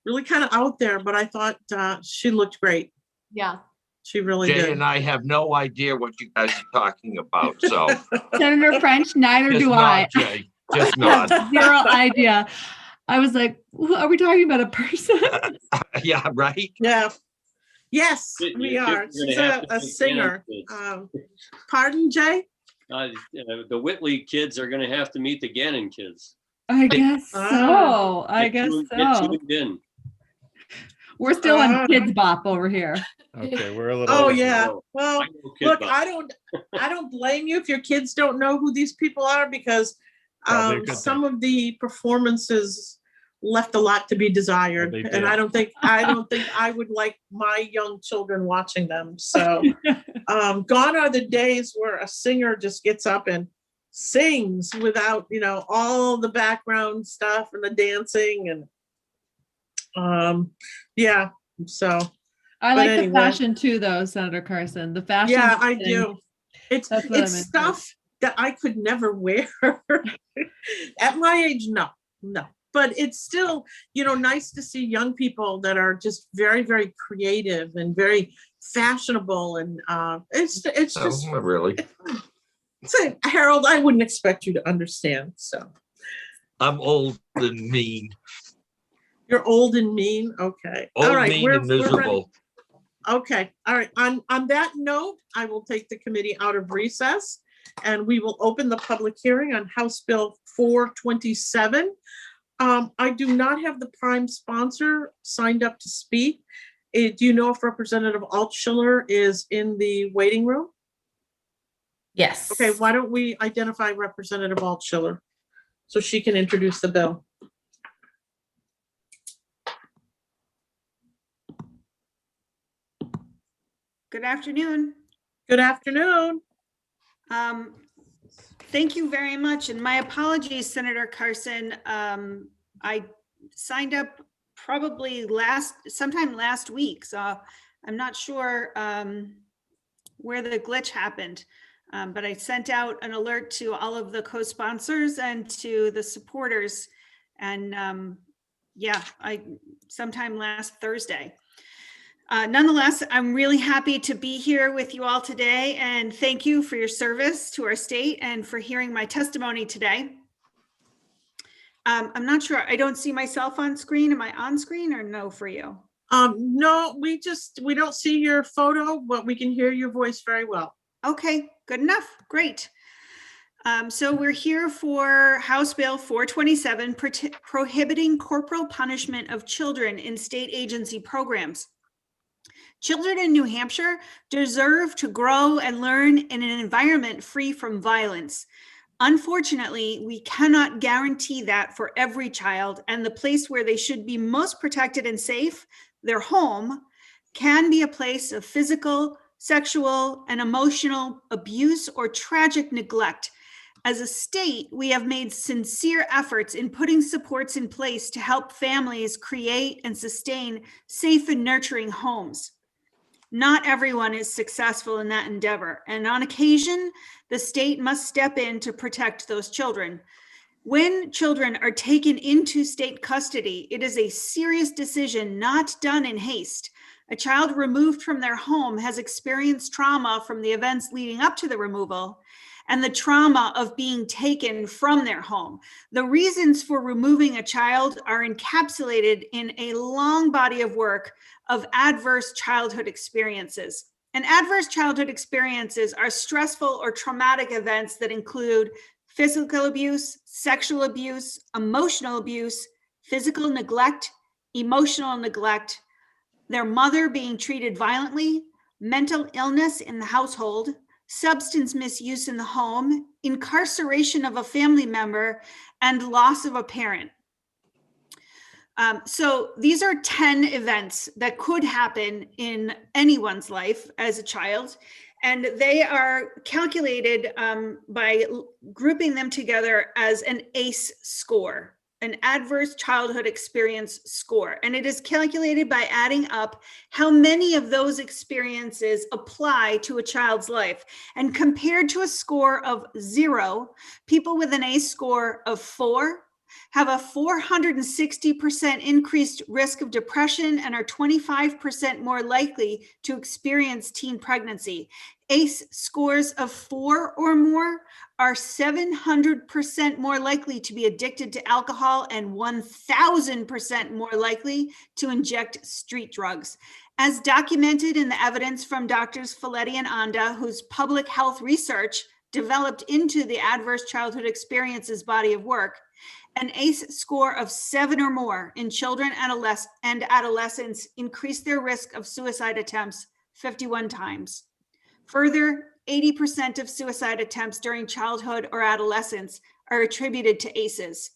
really kind of out there, but I thought she looked great. Yeah. She really Jay did. and I have no idea what you guys are talking about, so. Senator French, neither Just do nod, I. Jay, just nod. Zero idea. I was like, are we talking about a person? Yeah, right? Yeah. Yes, Your we kids are. are gonna She's have to a be singer. Gannon Pardon, Jay? The Whitley kids are going to have to meet the Gannon kids. I guess so. I Get guess Get so. tuned in. We're still on Kids Bop over here. Okay, we're a little. Oh Always yeah. know. Well, I know Kid look, Bop. I don't blame you if your kids don't know who these people are, because Probably a good some of the performances left a lot to be desired, They and did. I don't think I would like my young children watching them. So gone are the days where a singer just gets up and sings without all the background stuff and the dancing and yeah. So I But like anyway. the fashion too, though, Senator Carson. The fashion. yeah, I thing. do. It's That's what I'm into. stuff that I could never wear at my age. No. But it's still, nice to see young people that are just very, very creative and very fashionable, and it's just Oh, really? so, Harold, I wouldn't expect you to understand. So I'm old and mean. you're old and mean. Okay. Old, All right. mean, We're and ready. miserable. Okay. All right. On that note, I will take the committee out of recess, and we will open the public hearing on House Bill 427. I do not have the prime sponsor signed up to speak. Do you know if Representative Altschiller is in the waiting room? Yes. Okay, why don't we identify Representative Altschiller so she can introduce the bill? Good afternoon. Good afternoon. Thank you very much. And my apologies, Senator Carson. I signed up probably sometime last week. So I'm not sure where the glitch happened. But I sent out an alert to all of the co-sponsors and to the supporters. And sometime last Thursday. Nonetheless, I'm really happy to be here with you all today, and thank you for your service to our state and for hearing my testimony today. I'm not sure, I don't see myself on screen. Am I on screen or no for you? No, we don't see your photo, but we can hear your voice very well. Okay, good enough. Great. So we're here for House Bill 427, prohibiting corporal punishment of children in state agency programs. Children in New Hampshire deserve to grow and learn in an environment free from violence. Unfortunately, we cannot guarantee that for every child, and the place where they should be most protected and safe, their home, can be a place of physical, sexual, and emotional abuse or tragic neglect. As a state, we have made sincere efforts in putting supports in place to help families create and sustain safe and nurturing homes. Not everyone is successful in that endeavor, and on occasion, the state must step in to protect those children. When children are taken into state custody, it is a serious decision not done in haste. A child removed from their home has experienced trauma from the events leading up to the removal, and the trauma of being taken from their home. The reasons for removing a child are encapsulated in a long body of work of adverse childhood experiences. And adverse childhood experiences are stressful or traumatic events that include physical abuse, sexual abuse, emotional abuse, physical neglect, emotional neglect, their mother being treated violently, mental illness in the household, substance misuse in the home, incarceration of a family member, and loss of a parent. So these are 10 events that could happen in anyone's life as a child, and they are calculated by grouping them together as an ACE score, an adverse childhood experience score. And it is calculated by adding up how many of those experiences apply to a child's life. And compared to a score of 0, people with an ACE score of 4 have a 460% increased risk of depression and are 25% more likely to experience teen pregnancy. ACE scores of 4 or more are 700% more likely to be addicted to alcohol and 1,000% more likely to inject street drugs. As documented in the evidence from Drs. Folletti and Anda, whose public health research developed into the adverse childhood experiences body of work, an ACE score of 7 or more in children and adolescents increased their risk of suicide attempts 51 times. Further, 80% of suicide attempts during childhood or adolescence are attributed to ACEs.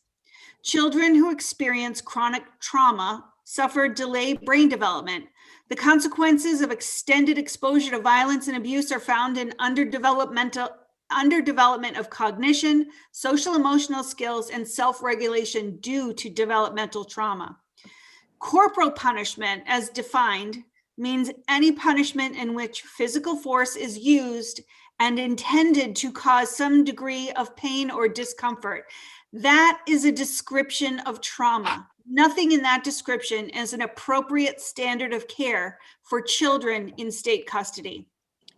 Children who experience chronic trauma suffer delayed brain development. The consequences of extended exposure to violence and abuse are found in underdevelopment of cognition, social emotional skills, and self-regulation due to developmental trauma. Corporal punishment, as defined, means any punishment in which physical force is used and intended to cause some degree of pain or discomfort. That is a description of trauma. Nothing in that description is an appropriate standard of care for children in state custody.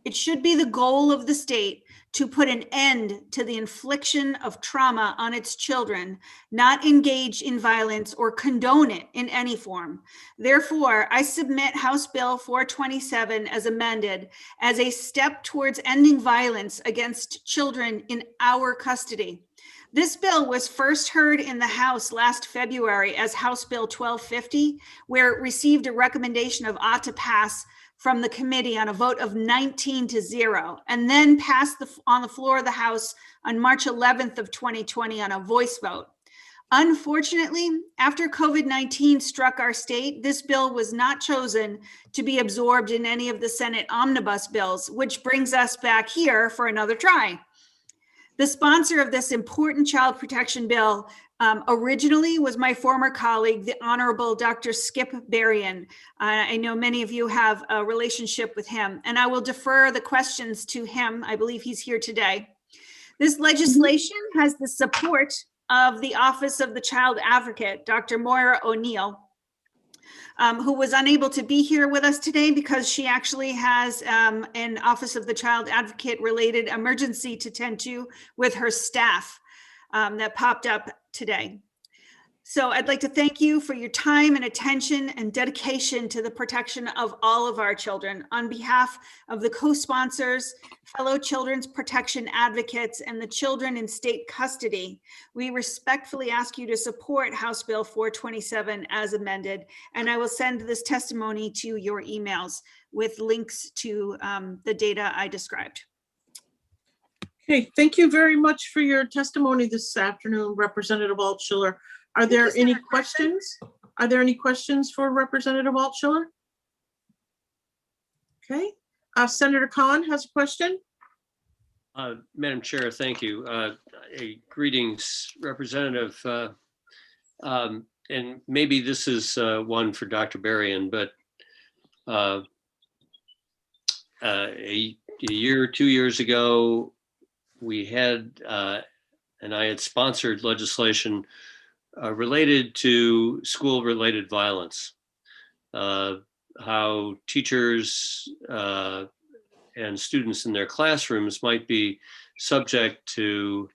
It should be the goal of the state to put an end to the infliction of trauma on its children, not engage in violence or condone it in any form. Therefore, I submit House Bill 427 as amended as a step towards ending violence against children in our custody. This bill was first heard in the House last February as House Bill 1250, where it received a recommendation of ought to pass from the committee on a vote of 19-0, and then passed on the floor of the House on March 11th of 2020 on a voice vote. Unfortunately, after COVID-19 struck our state, this bill was not chosen to be absorbed in any of the Senate omnibus bills, which brings us back here for another try. The sponsor of this important child protection bill originally was my former colleague, the Honorable Dr. Skip Berrien. I know many of you have a relationship with him, and I will defer the questions to him. I believe he's here today. This legislation has the support of the Office of the Child Advocate, Dr. Moira O'Neill, who was unable to be here with us today because she actually has an Office of the Child Advocate related emergency to tend to with her staff that popped up today. So I'd like to thank you for your time and attention and dedication to the protection of all of our children. On behalf of the co-sponsors, fellow children's protection advocates, and the children in state custody, we respectfully ask you to support House Bill 427 as amended, and I will send this testimony to your emails with links to the data I described. Okay, thank you very much for your testimony this afternoon, Representative Altschiller. Are there any questions? Are there any questions for Representative Altschiller? Okay, Senator Khan has a question. Madam Chair, thank you. Greetings, Representative. And maybe this is one for Dr. Berrien, but a year or 2 years ago, we had, and I had sponsored legislation related to school-related violence, how teachers and students in their classrooms might be subject to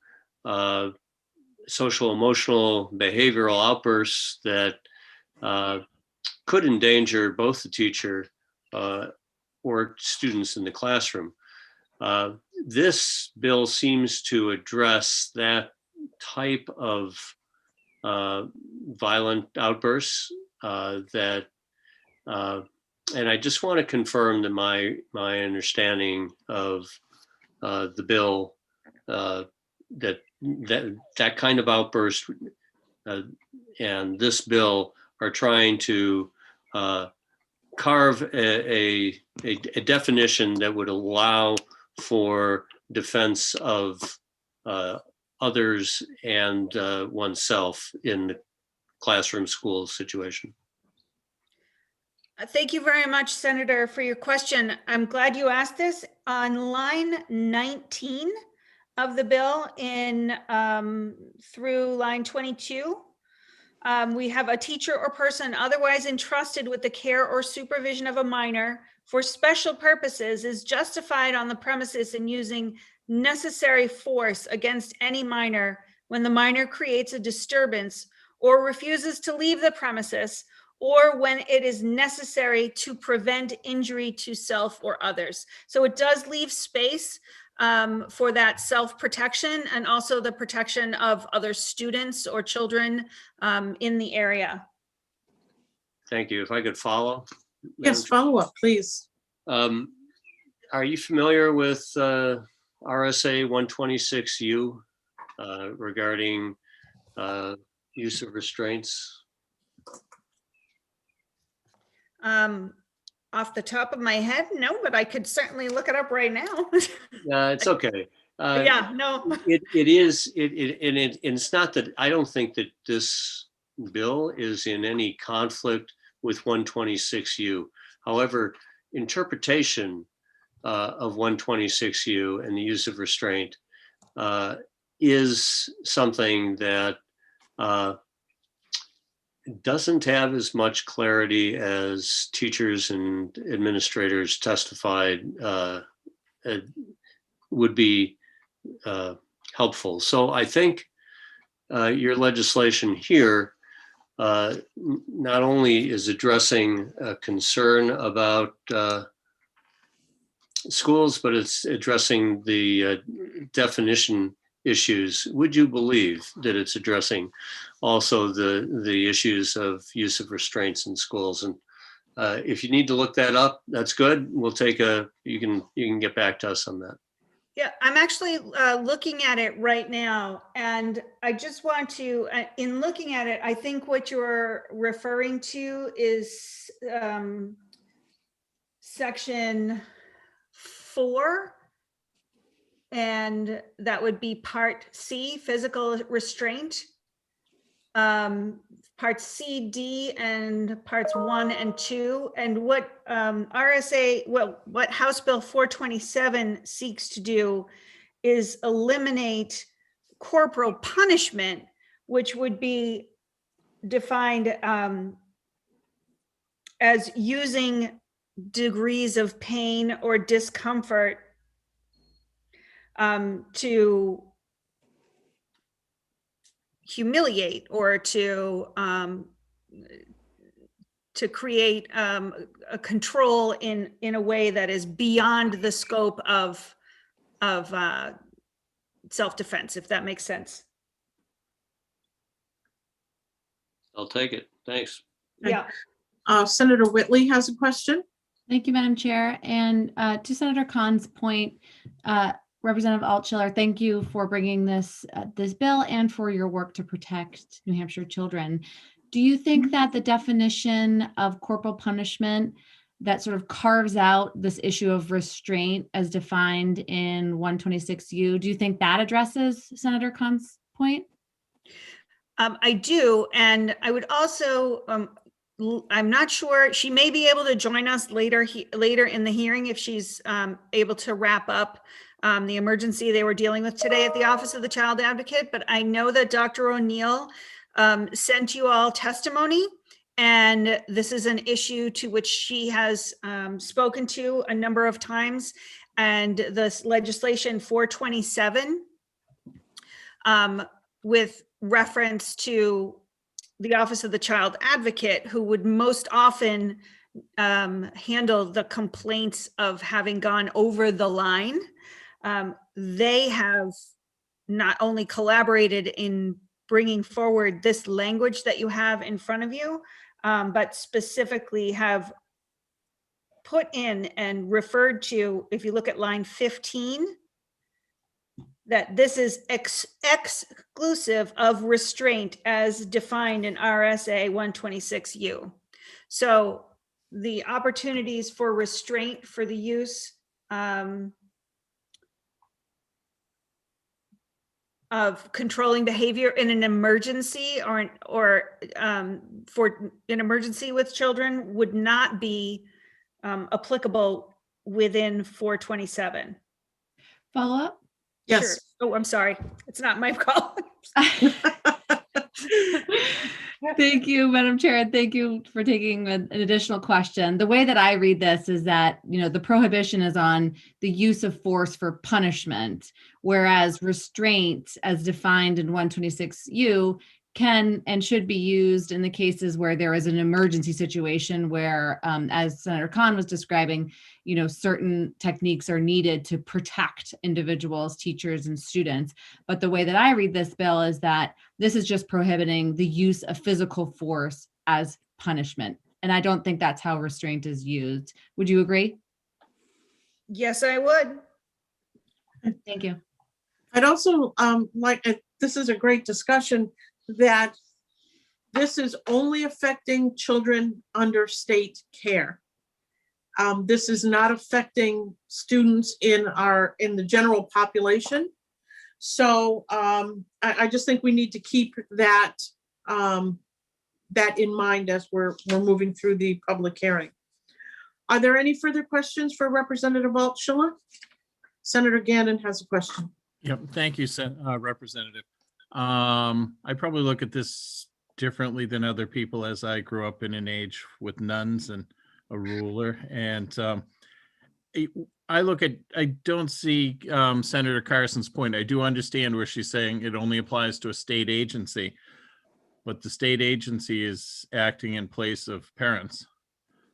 social, emotional, behavioral outbursts that could endanger both the teacher or students in the classroom. This bill seems to address that type of violent outbursts and I just want to confirm that my understanding of the bill that kind of outburst and this bill are trying to carve a definition that would allow for defense of others and oneself in the classroom school situation. Thank you very much, Senator, for your question. I'm glad you asked this. On line 19 of the bill in through line 22, we have a teacher or person otherwise entrusted with the care or supervision of a minor for special purposes is justified on the premises in using necessary force against any minor when the minor creates a disturbance or refuses to leave the premises, or when it is necessary to prevent injury to self or others. So it does leave space for that self-protection and also the protection of other students or children in the area. Thank you. If I could follow. Yes, follow up, please. Are you familiar with RSA 126U regarding use of restraints? Off the top of my head, no, but I could certainly look it up right now. It's okay. Yeah, no. It is, and it's not that, I don't think that this bill is in any conflict with 126U. However, interpretation of 126U and the use of restraint is something that doesn't have as much clarity as teachers and administrators testified would be helpful. So I think your legislation here not only is addressing a concern about schools, but it's addressing the definition issues. Would you believe that it's addressing also the issues of use of restraints in schools? And if you need to look that up, that's good. We'll take you can get back to us on that. Yeah, I'm actually looking at it right now, and I just want to, in looking at it, I think what you're referring to is section 4, and that would be part C, physical restraint. Parts C, D, and parts 1 and 2. And what what House Bill 427 seeks to do is eliminate corporal punishment, which would be defined as using degrees of pain or discomfort to humiliate or to create a control in a way that is beyond the scope of self-defense, if that makes sense. I'll take it. Thanks. Yeah. Senator Whitley has a question. Thank you, Madam Chair. And to Senator Khan's point, Representative Altschiller, thank you for bringing this bill and for your work to protect New Hampshire children. Do you think that the definition of corporal punishment that sort of carves out this issue of restraint as defined in 126U, do you think that addresses Senator Khan's point? I do, and I would also, I'm not sure, she may be able to join us later in the hearing if she's able to wrap up the emergency they were dealing with today at the Office of the Child Advocate, but I know that Dr. O'Neill sent you all testimony, and this is an issue to which she has spoken to a number of times. and the legislation 427 with reference to the Office of the Child Advocate, who would most often handle the complaints of having gone over the line. They have not only collaborated in bringing forward this language that you have in front of you, but specifically have put in and referred to, if you look at line 15, that this is exclusive of restraint as defined in RSA 126U. So the opportunities for restraint for the use of controlling behavior in an emergency or for an emergency with children would not be applicable within 427. Follow up? Yes. Sure. Oh, I'm sorry. It's not my call. Thank you, Madam Chair. And thank you for taking an additional question. The way that I read this is that, the prohibition is on the use of force for punishment, whereas restraint, as defined in 126U, can and should be used in the cases where there is an emergency situation where, as Senator Khan was describing, certain techniques are needed to protect individuals, teachers, and students. But the way that I read this bill is that this is just prohibiting the use of physical force as punishment. And I don't think that's how restraint is used. Would you agree? Yes, I would. Thank you. I'd also this is a great discussion, that this is only affecting children under state care. This is not affecting students in the general population. So I just think we need to keep that in mind as we're moving through the public hearing. Are there any further questions for Representative Altschiller? Senator Gannon has a question. Yep, thank you, Representative. I probably look at this differently than other people, as I grew up in an age with nuns and a ruler. And I don't see Senator Carson's point. I do understand where she's saying it only applies to a state agency, but the state agency is acting in place of parents.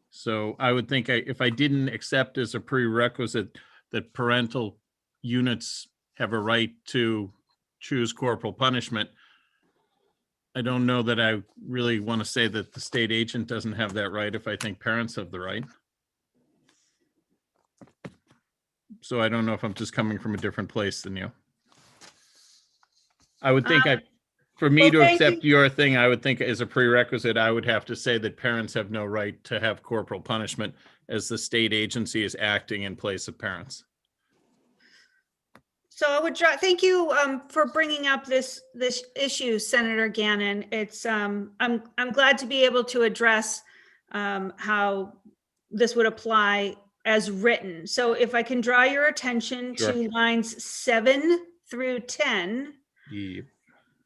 So I would think if I didn't accept as a prerequisite that parental units have a right to choose corporal punishment, I don't know that I really want to say that the state agent doesn't have that right if I think parents have the right. So I don't know if I'm just coming from a different place than you. I would think for me to accept your thing, I would think as a prerequisite, I would have to say that parents have no right to have corporal punishment as the state agency is acting in place of parents. So I would thank you for bringing up this issue, Senator Gannon. It's I'm glad to be able to address how this would apply as written. So if I can draw your attention to lines 7 through 10. Yep.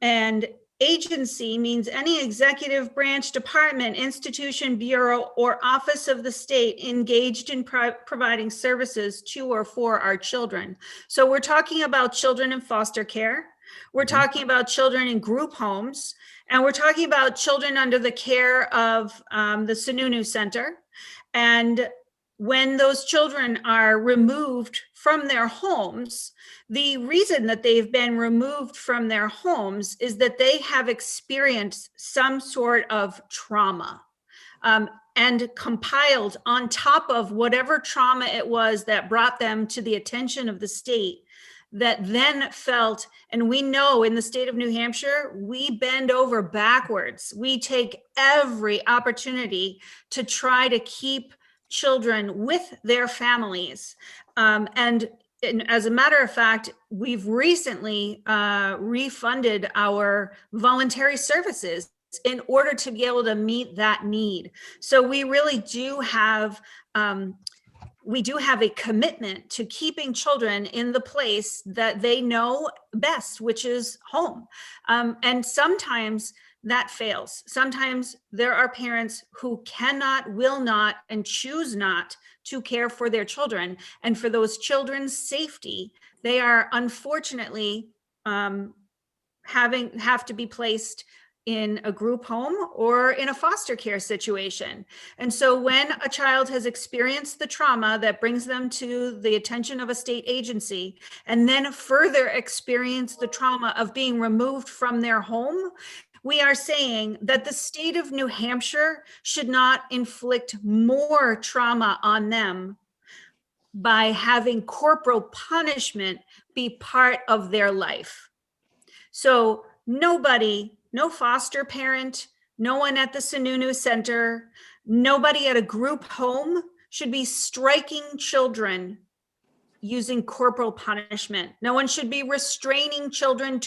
And agency means any executive branch, department, institution, bureau, or office of the state engaged in providing services to or for our children. So we're talking about children in foster care. We're talking about children in group homes, and we're talking about children under the care of the Sununu Center. And when those children are removed from their homes, the reason that they've been removed from their homes is that they have experienced some sort of trauma and compiled on top of whatever trauma it was that brought them to the attention of the state, that then felt, and we know in the state of New Hampshire, we bend over backwards. We take every opportunity to try to keep children with their families. And as a matter of fact, we've recently refunded our voluntary services in order to be able to meet that need. So we really do have a commitment to keeping children in the place that they know best, which is home. And sometimes that fails. Sometimes there are parents who cannot, will not, and choose not to care for their children. And for those children's safety, they are unfortunately have to be placed in a group home or in a foster care situation. And so when a child has experienced the trauma that brings them to the attention of a state agency, and then further experience the trauma of being removed from their home, we are saying that the state of New Hampshire should not inflict more trauma on them by having corporal punishment be part of their life. So nobody, no foster parent, no one at the Sununu Center, nobody at a group home should be striking children using corporal punishment. No one should be restraining children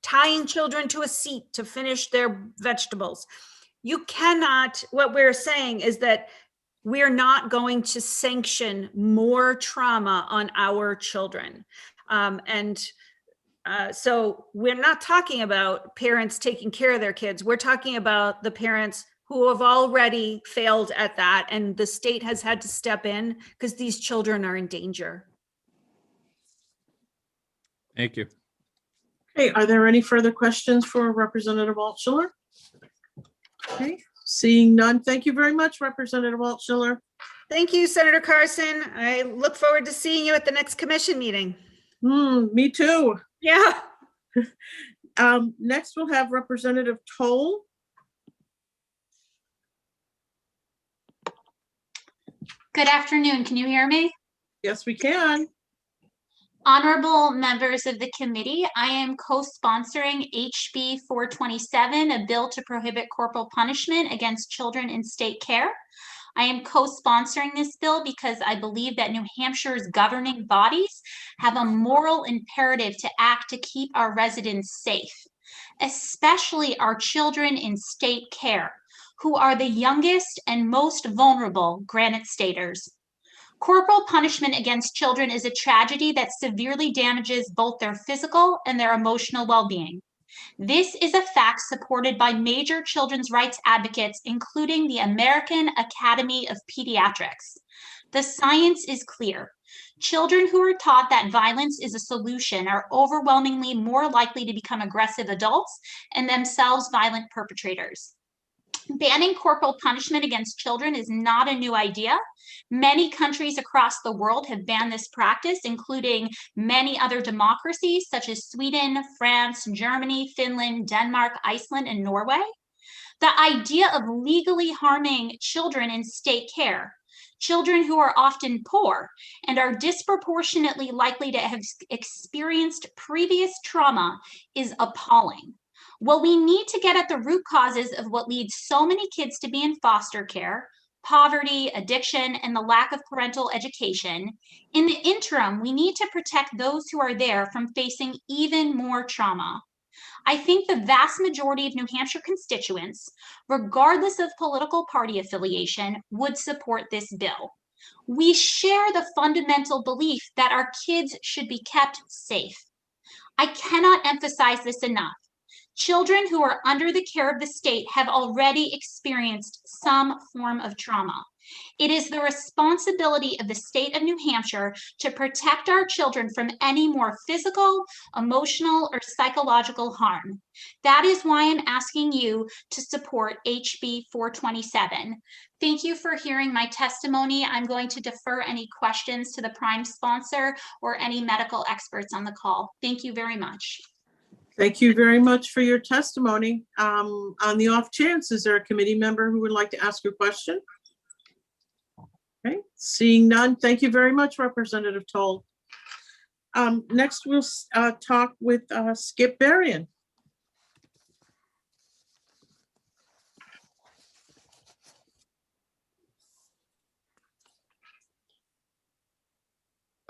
tying children to a seat to finish their vegetables. You cannot, what we're saying is that we're not going to sanction more trauma on our children. So we're not talking about parents taking care of their kids. We're talking about the parents who have already failed at that, and the state has had to step in because these children are in danger. Thank you. Okay, are there any further questions for Representative Altshuler? Okay, seeing none, thank you very much, Representative Altshuler. Thank you, Senator Carson. I look forward to seeing you at the next commission meeting. Me too. Yeah. Next, we'll have Representative Toll. Good afternoon. Can you hear me? Yes, we can. Honorable members of the committee, I am co-sponsoring HB 427, a bill to prohibit corporal punishment against children in state care. I am co-sponsoring this bill because I believe that New Hampshire's governing bodies have a moral imperative to act to keep our residents safe, especially our children in state care, who are the youngest and most vulnerable Granite Staters. Corporal punishment against children is a tragedy that severely damages both their physical and their emotional well-being. This is a fact supported by major children's rights advocates, including the American Academy of Pediatrics. The science is clear. Children who are taught that violence is a solution are overwhelmingly more likely to become aggressive adults and themselves violent perpetrators. Banning corporal punishment against children is not a new idea. Many countries across the world have banned this practice, including many other democracies such as Sweden, France, Germany, Finland, Denmark, Iceland, and Norway. The idea of legally harming children in state care, children who are often poor and are disproportionately likely to have experienced previous trauma, is appalling. Well, we need to get at the root causes of what leads so many kids to be in foster care: poverty, addiction, and the lack of parental education. In the interim, we need to protect those who are there from facing even more trauma. I think the vast majority of New Hampshire constituents, regardless of political party affiliation, would support this bill. We share the fundamental belief that our kids should be kept safe. I cannot emphasize this enough. Children who are under the care of the state have already experienced some form of trauma. It is the responsibility of the state of New Hampshire to protect our children from any more physical, emotional, or psychological harm. That is why I'm asking you to support HB 427. Thank you for hearing my testimony. I'm going to defer any questions to the prime sponsor or any medical experts on the call. Thank you very much. Thank you very much for your testimony. On the off chance, is there a committee member who would like to ask a question? Okay, seeing none, thank you very much, Representative Toll. Next, we'll talk with Skip Berrien.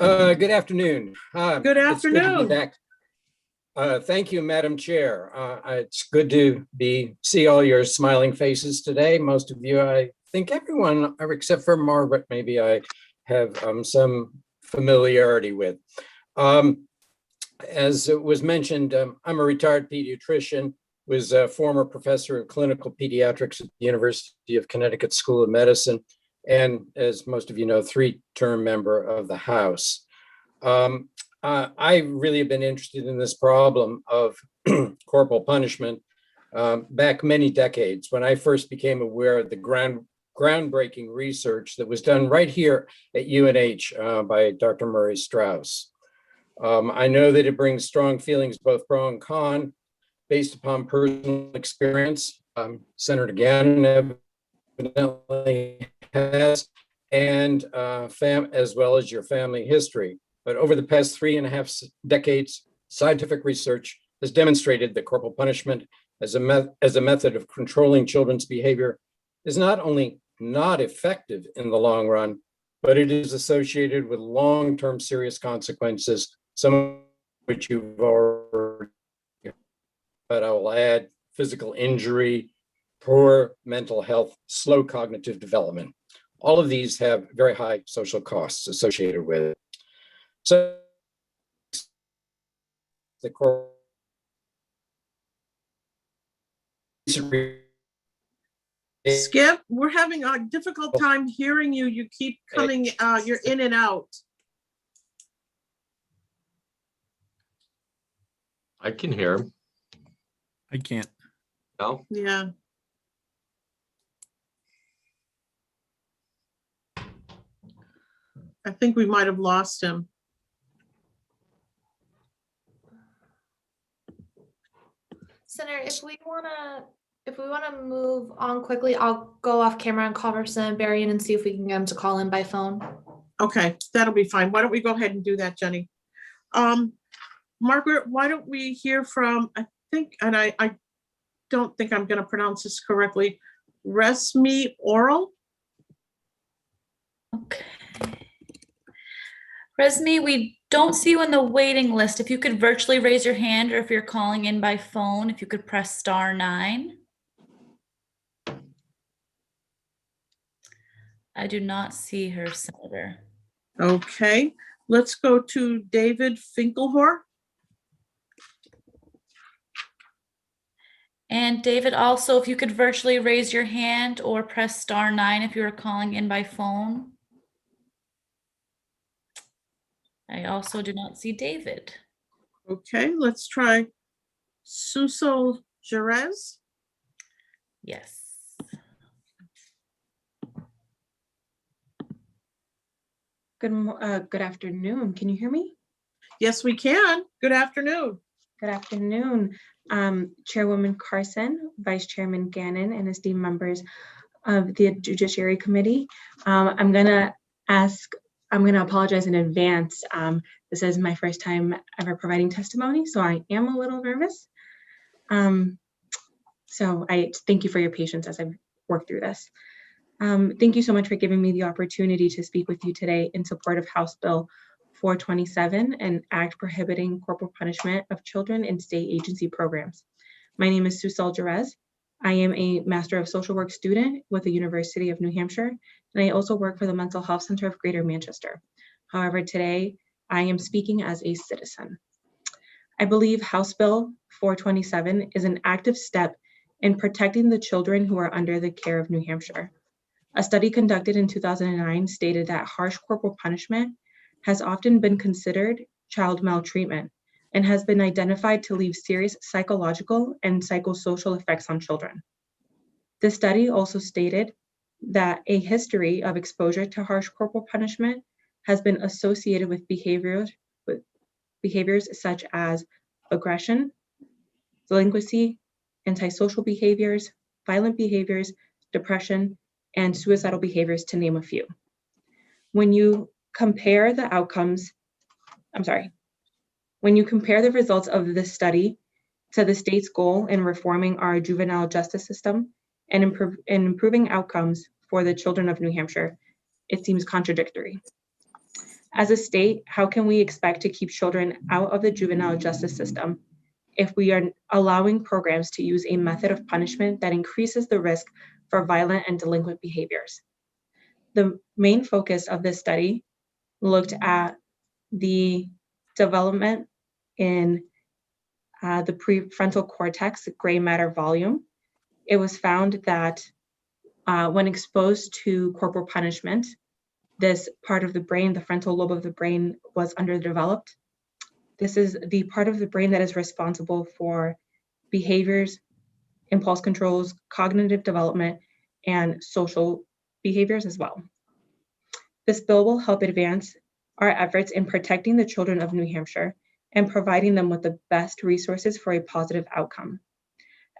Good afternoon. Good afternoon. It's good to be back. Thank you, Madam Chair. It's good to see all your smiling faces today. Most of you, I think everyone, except for Margaret, maybe I have some familiarity with. As it was mentioned, I'm a retired pediatrician was a former professor of clinical pediatrics at the University of Connecticut School of Medicine, and as most of you know, 3-term member of the House. I really have been interested in this problem of corporal punishment back many decades when I first became aware of the groundbreaking research that was done right here at UNH by Dr. Murray Strauss. I know that it brings strong feelings, both pro and con, based upon personal experience. Senator Gannon evidently has, and as well as your family history. But over the past 3.5 decades, scientific research has demonstrated that corporal punishment as a method of controlling children's behavior is not only not effective in the long run, but it is associated with long-term serious consequences, some of which you've already, but I will add physical injury, poor mental health, slow cognitive development. All of these have very high social costs associated with it. So the Skip, we're having a difficult time hearing you. You keep coming, you're in and out. I can hear him. I can't. No? Yeah. I think we might have lost him. Senator, if we wanna move on quickly, I'll go off camera and call Representative Berrien and see if we can get him to call in by phone. Okay, that'll be fine. Why don't we go ahead and do that, Jenny? Margaret, why don't we hear from, I think, and I don't think I'm gonna pronounce this correctly, Resmi Oral? Okay. Resmi, we don't see you on the waiting list. If you could virtually raise your hand, or if you're calling in by phone, if you could press *9. I do not see her, Senator. Okay, let's go to David Finkelhor. And David, also, if you could virtually raise your hand or press *9 if you are calling in by phone. I also do not see David. Okay, let's try Suso Jerez. Yes. Good afternoon. Can you hear me? Yes, we can. Good afternoon. Good afternoon, Chairwoman Carson, Vice Chairman Gannon, and esteemed members of the Judiciary Committee. I'm gonna apologize in advance. This is my first time ever providing testimony, so I am a little nervous. So I thank you for your patience as I work through this. Thank you so much for giving me the opportunity to speak with you today in support of House Bill 427, an act prohibiting corporal punishment of children in state agency programs. My name is Susal Jerez. I am a Master of Social Work student with the University of New Hampshire, and I also work for the Mental Health Center of Greater Manchester. However, today I am speaking as a citizen. I believe House Bill 427 is an active step in protecting the children who are under the care of New Hampshire. A study conducted in 2009 stated that harsh corporal punishment has often been considered child maltreatment and has been identified to leave serious psychological and psychosocial effects on children. The study also stated that a history of exposure to harsh corporal punishment has been associated with behaviors such as aggression, delinquency, antisocial behaviors, violent behaviors, depression, and suicidal behaviors, to name a few. When you compare the results of this study to the state's goal in reforming our juvenile justice system and improving outcomes for the children of New Hampshire, it seems contradictory. As a state, how can we expect to keep children out of the juvenile justice system if we are allowing programs to use a method of punishment that increases the risk for violent and delinquent behaviors? The main focus of this study looked at the development in the prefrontal cortex gray matter volume. It was found that when exposed to corporal punishment, this part of the brain, the frontal lobe of the brain, was underdeveloped. This is the part of the brain that is responsible for behaviors, impulse controls, cognitive development, and social behaviors as well. This bill will help advance our efforts in protecting the children of New Hampshire and providing them with the best resources for a positive outcome.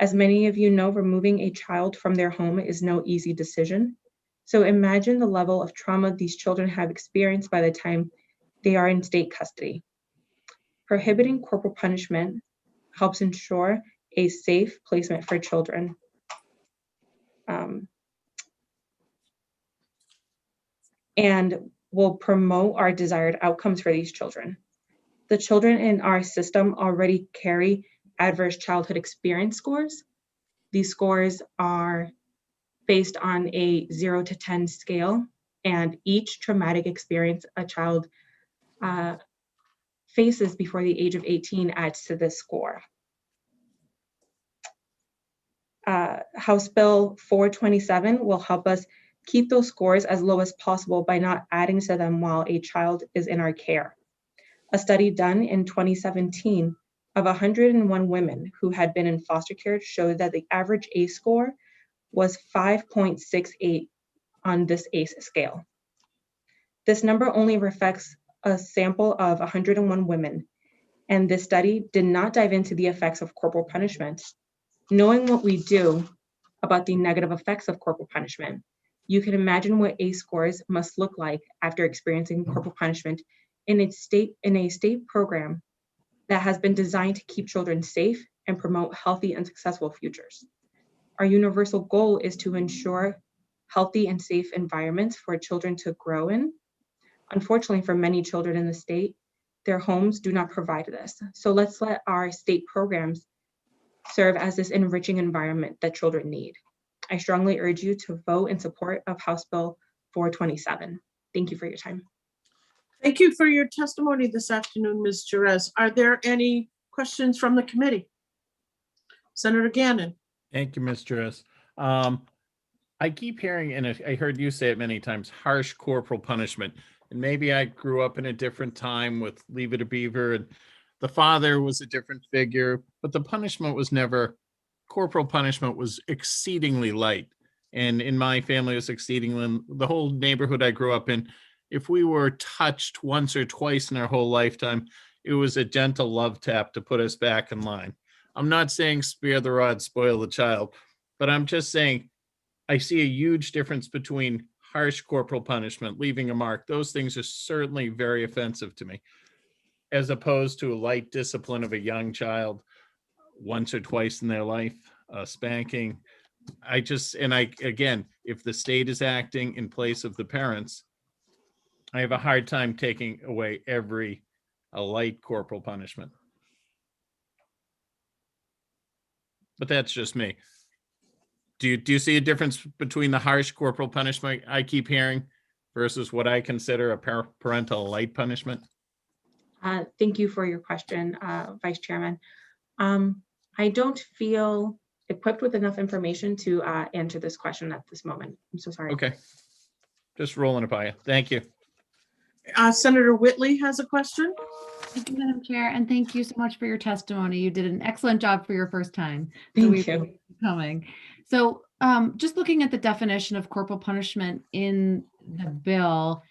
As many of you know, removing a child from their home is no easy decision. So imagine the level of trauma these children have experienced by the time they are in state custody. Prohibiting corporal punishment helps ensure a safe placement for children. And will promote our desired outcomes for these children. The children in our system already carry adverse childhood experience scores. These scores are based on a 0 to 10 scale, and each traumatic experience a child faces before the age of 18 adds to this score. House Bill 427 will help us keep those scores as low as possible by not adding to them while a child is in our care. A study done in 2017 of 101 women who had been in foster care showed that the average ACE score was 5.68 on this ACE scale. This number only reflects a sample of 101 women, and this study did not dive into the effects of corporal punishment. Knowing what we do about the negative effects of corporal punishment, you can imagine what ACE scores must look like after experiencing corporal punishment in a state program that has been designed to keep children safe and promote healthy and successful futures. Our universal goal is to ensure healthy and safe environments for children to grow in. Unfortunately, for many children in the state, their homes do not provide this. So let's let our state programs serve as this enriching environment that children need. I strongly urge you to vote in support of House Bill 427. Thank you for your time. Thank you for your testimony this afternoon, Ms. Jerez. Are there any questions from the committee? Senator Gannon. Thank you, Ms. Jerez. I keep hearing, and I heard you say it many times, harsh corporal punishment. And maybe I grew up in a different time with Leave It a Beaver, and the father was a different figure, but the punishment was never, corporal punishment was exceedingly light. And in my family, it was exceedingly, the whole neighborhood I grew up in, if we were touched once or twice in our whole lifetime, it was a gentle love tap to put us back in line. I'm not saying spare the rod, spoil the child, but I'm just saying I see a huge difference between harsh corporal punishment, leaving a mark. Those things are certainly very offensive to me, as opposed to a light discipline of a young child once or twice in their life, spanking. Again, if the state is acting in place of the parents, I have a hard time taking away a light corporal punishment. But that's just me. Do you see a difference between the harsh corporal punishment I keep hearing versus what I consider a parental light punishment? Thank you for your question, Vice Chairman. I don't feel equipped with enough information to answer this question at this moment. I'm so sorry. Okay. Just rolling it by you. Thank you. Senator Whitley has a question. Thank you, Madam Chair, and thank you so much for your testimony. You did an excellent job for your first time. Thank you. Coming. So just looking at the definition of corporal punishment in the bill,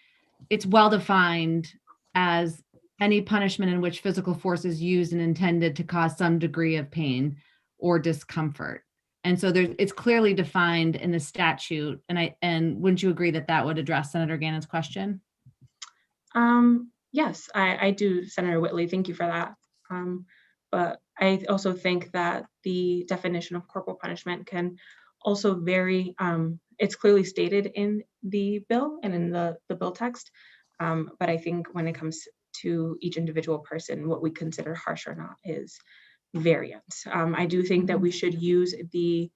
it's well defined as any punishment in which physical force is used and intended to cause some degree of pain or discomfort. And so it's clearly defined in the statute. And wouldn't you agree that that would address Senator Gannon's question? Yes, I do, Senator Whitley. Thank you for that. But I also think that the definition of corporal punishment can also vary. It's clearly stated in the bill and in the bill text. But I think when it comes to each individual person, what we consider harsh or not is variant. I do think that we should use the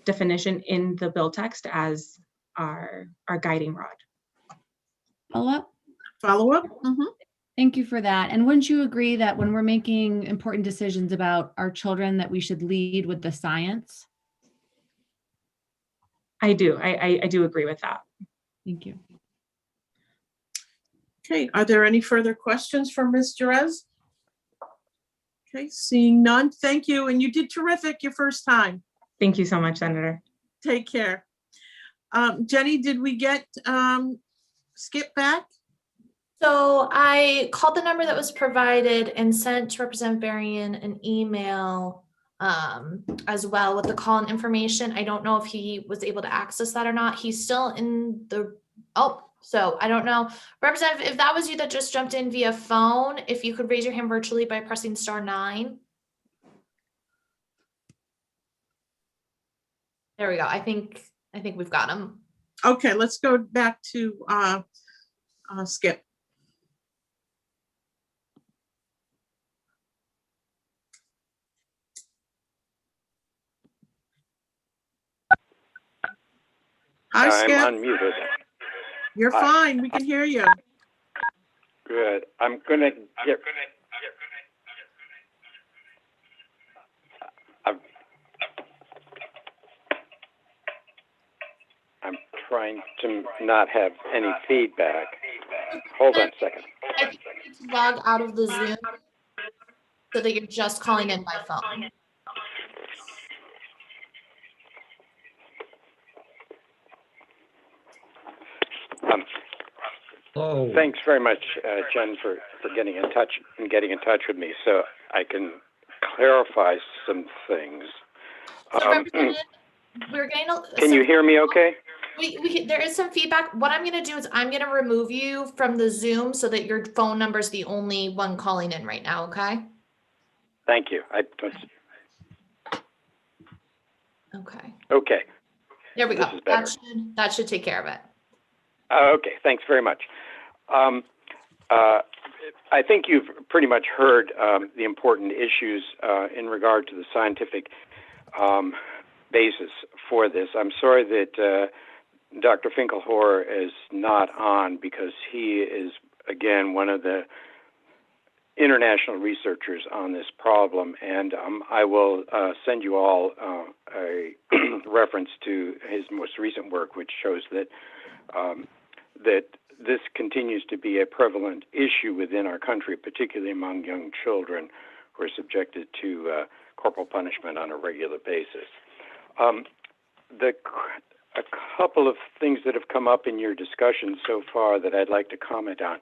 definition in the bill text as our guiding rod. Follow up? Follow up? Thank you for that. And wouldn't you agree that when we're making important decisions about our children, that we should lead with the science? I do. I do agree with that. Thank you. Okay, are there any further questions for Ms. Jerez? Okay, seeing none, thank you. And you did terrific your first time. Thank you so much, Senator. Take care. Jenny, did we get Skip back? So I called the number that was provided and sent Representative Berrien an email as well with the call-in information. I don't know if he was able to access that or not. He's still in the, so I don't know. Representative, if that was you that just jumped in via phone, if you could raise your hand virtually by pressing *9. There we go. I think we've got him. Okay, let's go back to Skip. Hi, Skip. I'm unmuted. You're fine. We can hear you. Good. I'm gonna get. I'm trying to not have any feedback. Hold on a second. I think you need to log out of the Zoom so that you're just calling in by phone. Thanks very much, Jen, for getting in touch with me so I can clarify some things. We're getting can you hear me okay? There is some feedback. What I'm going to do is I'm going to remove you from the Zoom so that your phone number is the only one calling in right now, okay? Thank you. Okay. Okay. There we go. This is better. That should take care of it. Okay, thanks very much. I think you've pretty much heard the important issues in regard to the scientific basis for this. I'm sorry that Dr. Finkelhor is not on because he is, again, one of the international researchers on this problem, and I will send you all a reference to his most recent work, which shows that that this continues to be a prevalent issue within our country, particularly among young children who are subjected to corporal punishment on a regular basis. A couple of things that have come up in your discussion so far that I'd like to comment on.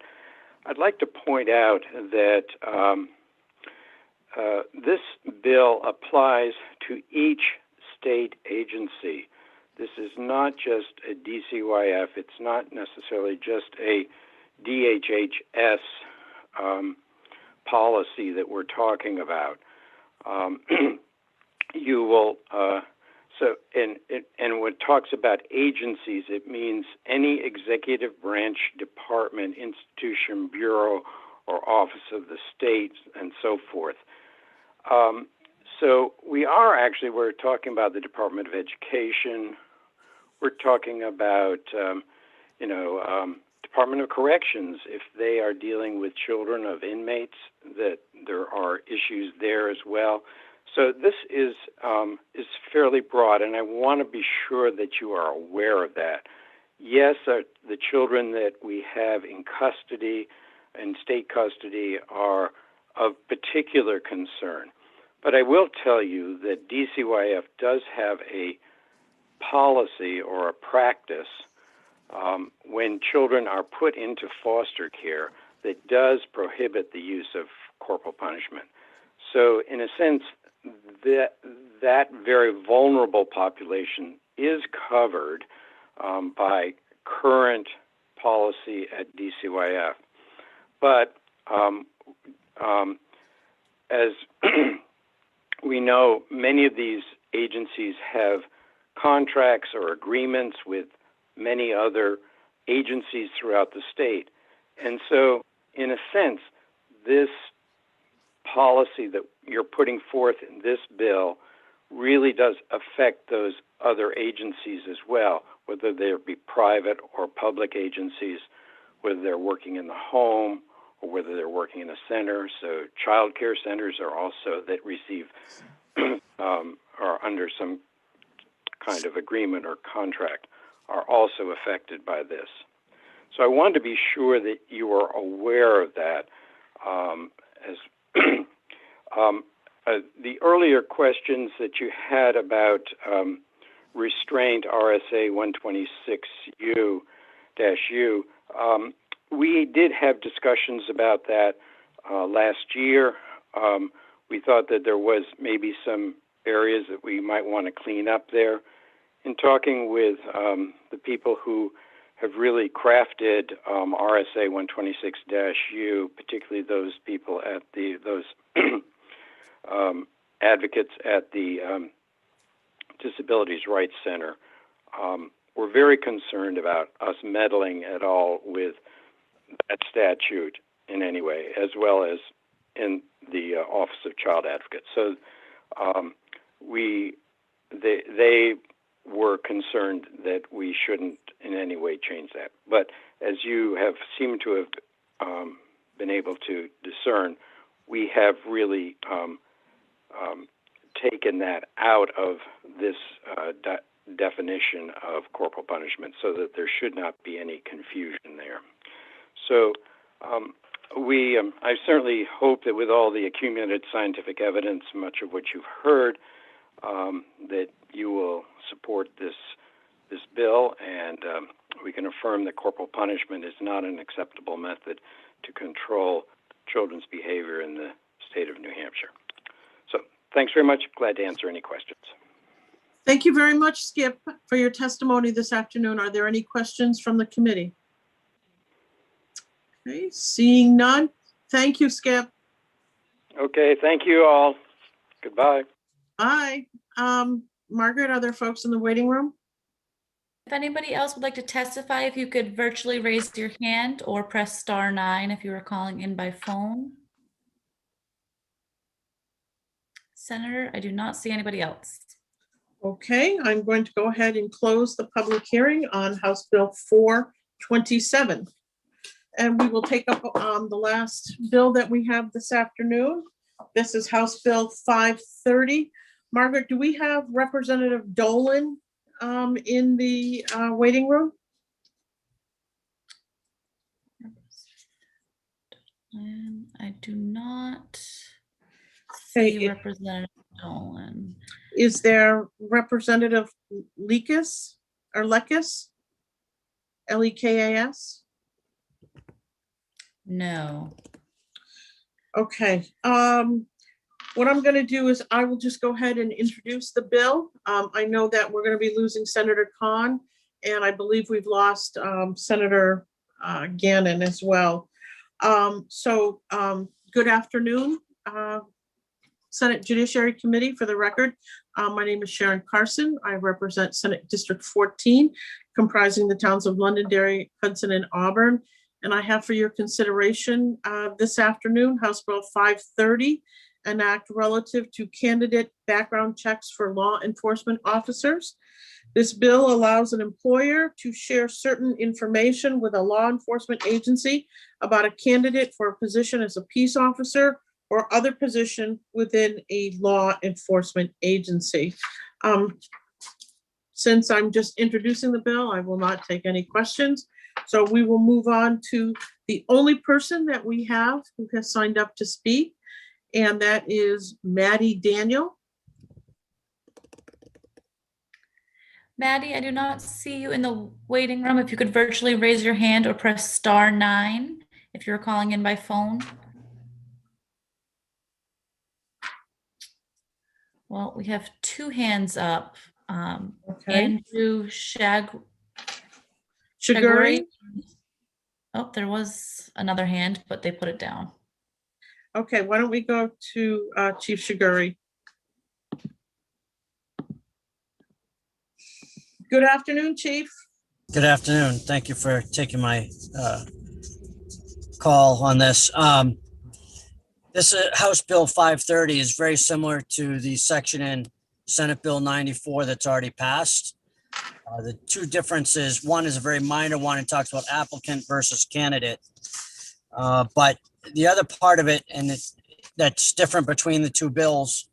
I'd like to point out that this bill applies to each state agency. This is not just a DCYF. It's not necessarily just a DHHS policy that we're talking about. You will and when it talks about agencies, it means any executive branch, department, institution, bureau, or office of the state, and so forth. So we're talking about the Department of Education. We're talking about, Department of Corrections, if they are dealing with children of inmates, that there are issues there as well. So this is fairly broad, and I want to be sure that you are aware of that. Yes, the children that we have in custody, in state custody, are of particular concern. But I will tell you that DCYF does have a policy or a practice when children are put into foster care that does prohibit the use of corporal punishment. So in a sense, that very vulnerable population is covered by current policy at DCYF. But as we know, many of these agencies have contracts or agreements with many other agencies throughout the state. And so, in a sense, this policy that you're putting forth in this bill really does affect those other agencies as well, whether they be private or public agencies, whether they're working in the home or whether they're working in a center. So child care centers are also that receive are under some kind of agreement or contract are also affected by this. So I wanted to be sure that you are aware of that. The earlier questions that you had about restraint RSA 126U-U, we did have discussions about that last year. We thought that there was maybe some areas that we might want to clean up there. In talking with the people who have really crafted RSA 126-U, particularly those people at those advocates at the Disabilities Rights Center, we're very concerned about us meddling at all with that statute in any way, as well as in the Office of Child Advocate. So they were concerned that we shouldn't in any way change that. But as you have seemed to have been able to discern, we have really taken that out of this definition of corporal punishment so that there should not be any confusion there. So I certainly hope that with all the accumulated scientific evidence, much of which you've heard, that you will support this bill, and we can affirm that corporal punishment is not an acceptable method to control children's behavior in the state of New Hampshire. So thanks very much. Glad to answer any questions. Thank you very much, Skip, for your testimony this afternoon. Are there any questions from the committee? Okay, seeing none. Thank you, Skip. Okay, thank you all. Goodbye. Bye. Margaret, are there folks in the waiting room? If anybody else would like to testify, if you could virtually raise your hand or press *9 if you were calling in by phone. Senator, I do not see anybody else. Okay, I'm going to go ahead and close the public hearing on House Bill 427. And we will take up the last bill that we have this afternoon. This is House Bill 530. Margaret, do we have Representative Dolan in the waiting room? I do not Hey, see Representative Dolan. Is there Representative Lekas or Lekas? Lekas? No. Okay. What I'm going to do is I will just go ahead and introduce the bill. I know that we're going to be losing Senator Khan, and I believe we've lost Senator Gannon as well. Good afternoon, Senate Judiciary Committee. For the record, my name is Sharon Carson. I represent Senate District 14, comprising the towns of Londonderry, Hudson, and Auburn. And I have for your consideration this afternoon, House Bill 530, an act relative to candidate background checks for law enforcement officers. This bill allows an employer to share certain information with a law enforcement agency about a candidate for a position as a peace officer or other position within a law enforcement agency. Since I'm just introducing the bill, I will not take any questions. So we will move on to the only person that we have who has signed up to speak, and that is Maddie Daniel. Maddie, I do not see you in the waiting room. If you could virtually raise your hand or press *9 if you're calling in by phone. Well, we have two hands up. Okay. Andrew Shiguri. Oh, there was another hand, but they put it down. Okay, why don't we go to Chief Shiguri? Good afternoon, Chief. Good afternoon. Thank you for taking my call on this. This House Bill 530 is very similar to the section in Senate Bill 94 that's already passed. The two differences, one is a very minor one. It talks about applicant versus candidate. But the other part of it, and that's different between the two bills.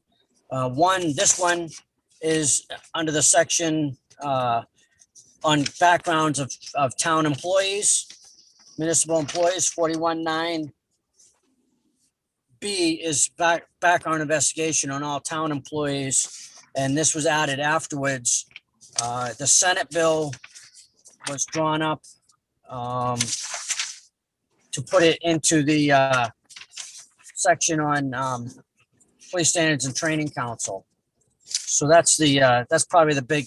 This one is under the section on backgrounds of town employees, municipal employees. 41.9 B is background investigation on all town employees, and this was added afterwards. The Senate bill was drawn up to put it into the section on police standards and training council. So that's probably the big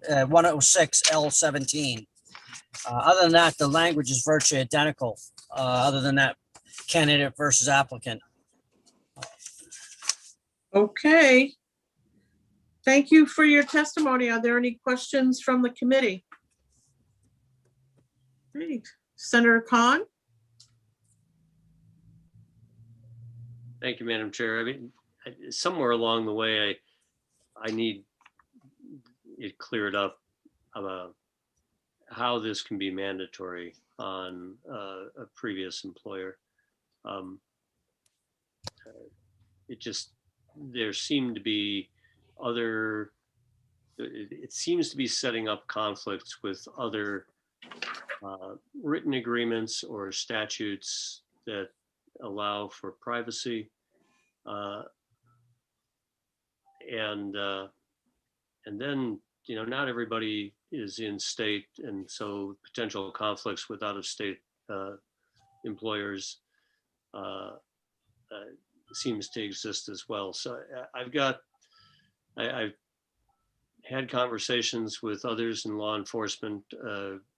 106 L17. Other than that, the language is virtually identical. Other than that, candidate versus applicant. Okay. Thank you for your testimony. Are there any questions from the committee? Great. Senator Khan? Thank you, Madam Chair. I mean, somewhere along the way, I need it cleared up about how this can be mandatory on a previous employer. There seem to be it seems to be setting up conflicts with other written agreements or statutes that allow for privacy. And then, not everybody is in state, and so potential conflicts with out-of-state employers seems to exist as well. So I've had conversations with others in law enforcement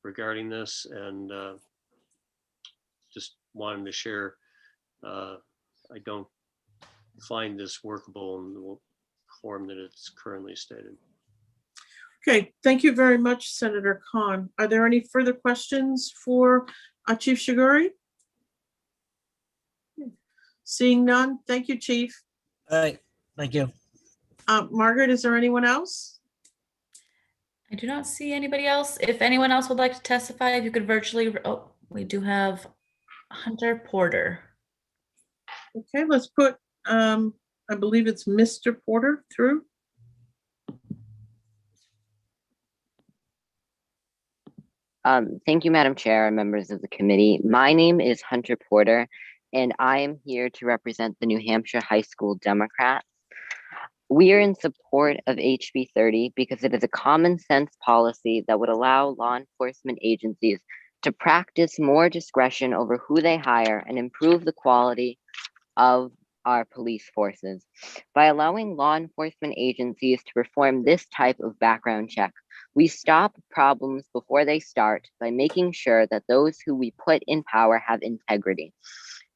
regarding this, and just wanted to share. I don't find this workable in the form that it's currently stated. Okay, thank you very much, Senator Khan. Are there any further questions for Chief Shiguri? Seeing none, thank you, Chief. All right, thank you. Margaret, is there anyone else? I do not see anybody else. If anyone else would like to testify, if you could virtually, oh, we do have Hunter Porter. Okay, let's put, I believe it's Mr. Porter through. Thank you, Madam Chair and members of the committee. My name is Hunter Porter, and I am here to represent the New Hampshire High School Democrats. We are in support of HB 30 because it is a common sense policy that would allow law enforcement agencies to practice more discretion over who they hire and improve the quality of our police forces. By allowing law enforcement agencies to perform this type of background check, we stop problems before they start by making sure that those who we put in power have integrity.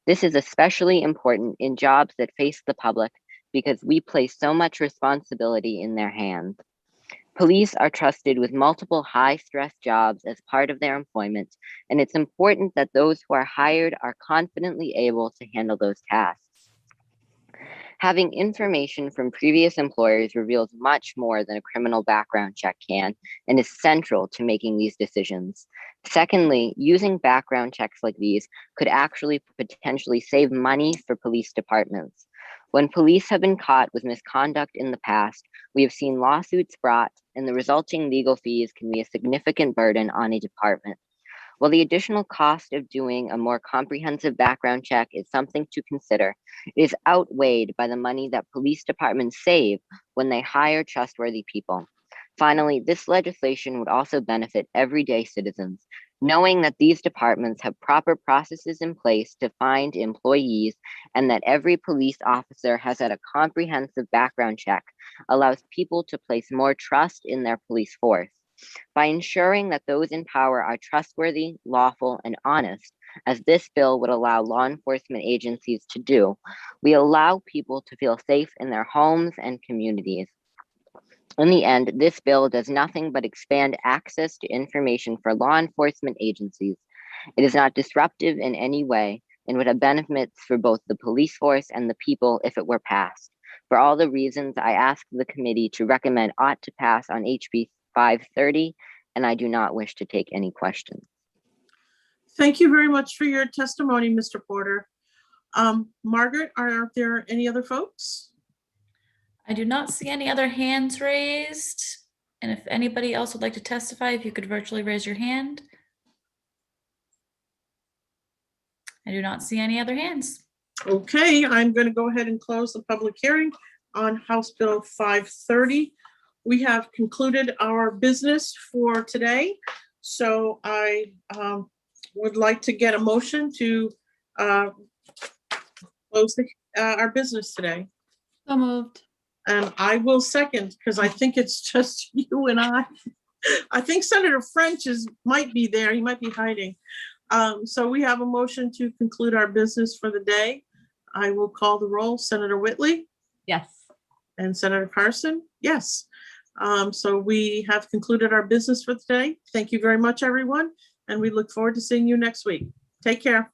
This is especially important in jobs that face the public because we place so much responsibility in their hands. Police are trusted with multiple high-stress jobs as part of their employment, and it's important that those who are hired are confidently able to handle those tasks. Having information from previous employers reveals much more than a criminal background check can and is central to making these decisions. Secondly, using background checks like these could actually potentially save money for police departments. When police have been caught with misconduct in the past, we have seen lawsuits brought, and the resulting legal fees can be a significant burden on a department. While the additional cost of doing a more comprehensive background check is something to consider, it is outweighed by the money that police departments save when they hire trustworthy people. Finally, this legislation would also benefit everyday citizens, knowing that these departments have proper processes in place to find employees and that every police officer has had a comprehensive background check allows people to place more trust in their police force. By ensuring that those in power are trustworthy, lawful, and honest, as this bill would allow law enforcement agencies to do, we allow people to feel safe in their homes and communities. In the end, this bill does nothing but expand access to information for law enforcement agencies. It is not disruptive in any way and would have benefits for both the police force and the people if it were passed. For all the reasons, I ask the committee to recommend ought to pass on HB 530, and I do not wish to take any questions. Thank you very much for your testimony, Mr. Porter. Margaret, are there any other folks? I do not see any other hands raised. And if anybody else would like to testify, if you could virtually raise your hand. I do not see any other hands. Okay, I'm going to go ahead and close the public hearing on House Bill 530. We have concluded our business for today. So I would like to get a motion to close our business today. So moved. And I will second, because I think it's just you and I. I think Senator French might be there. He might be hiding. So we have a motion to conclude our business for the day. I will call the roll. Senator Whitley? Yes. And Senator Carson? Yes. So we have concluded our business for today. Thank you very much, everyone. And we look forward to seeing you next week. Take care.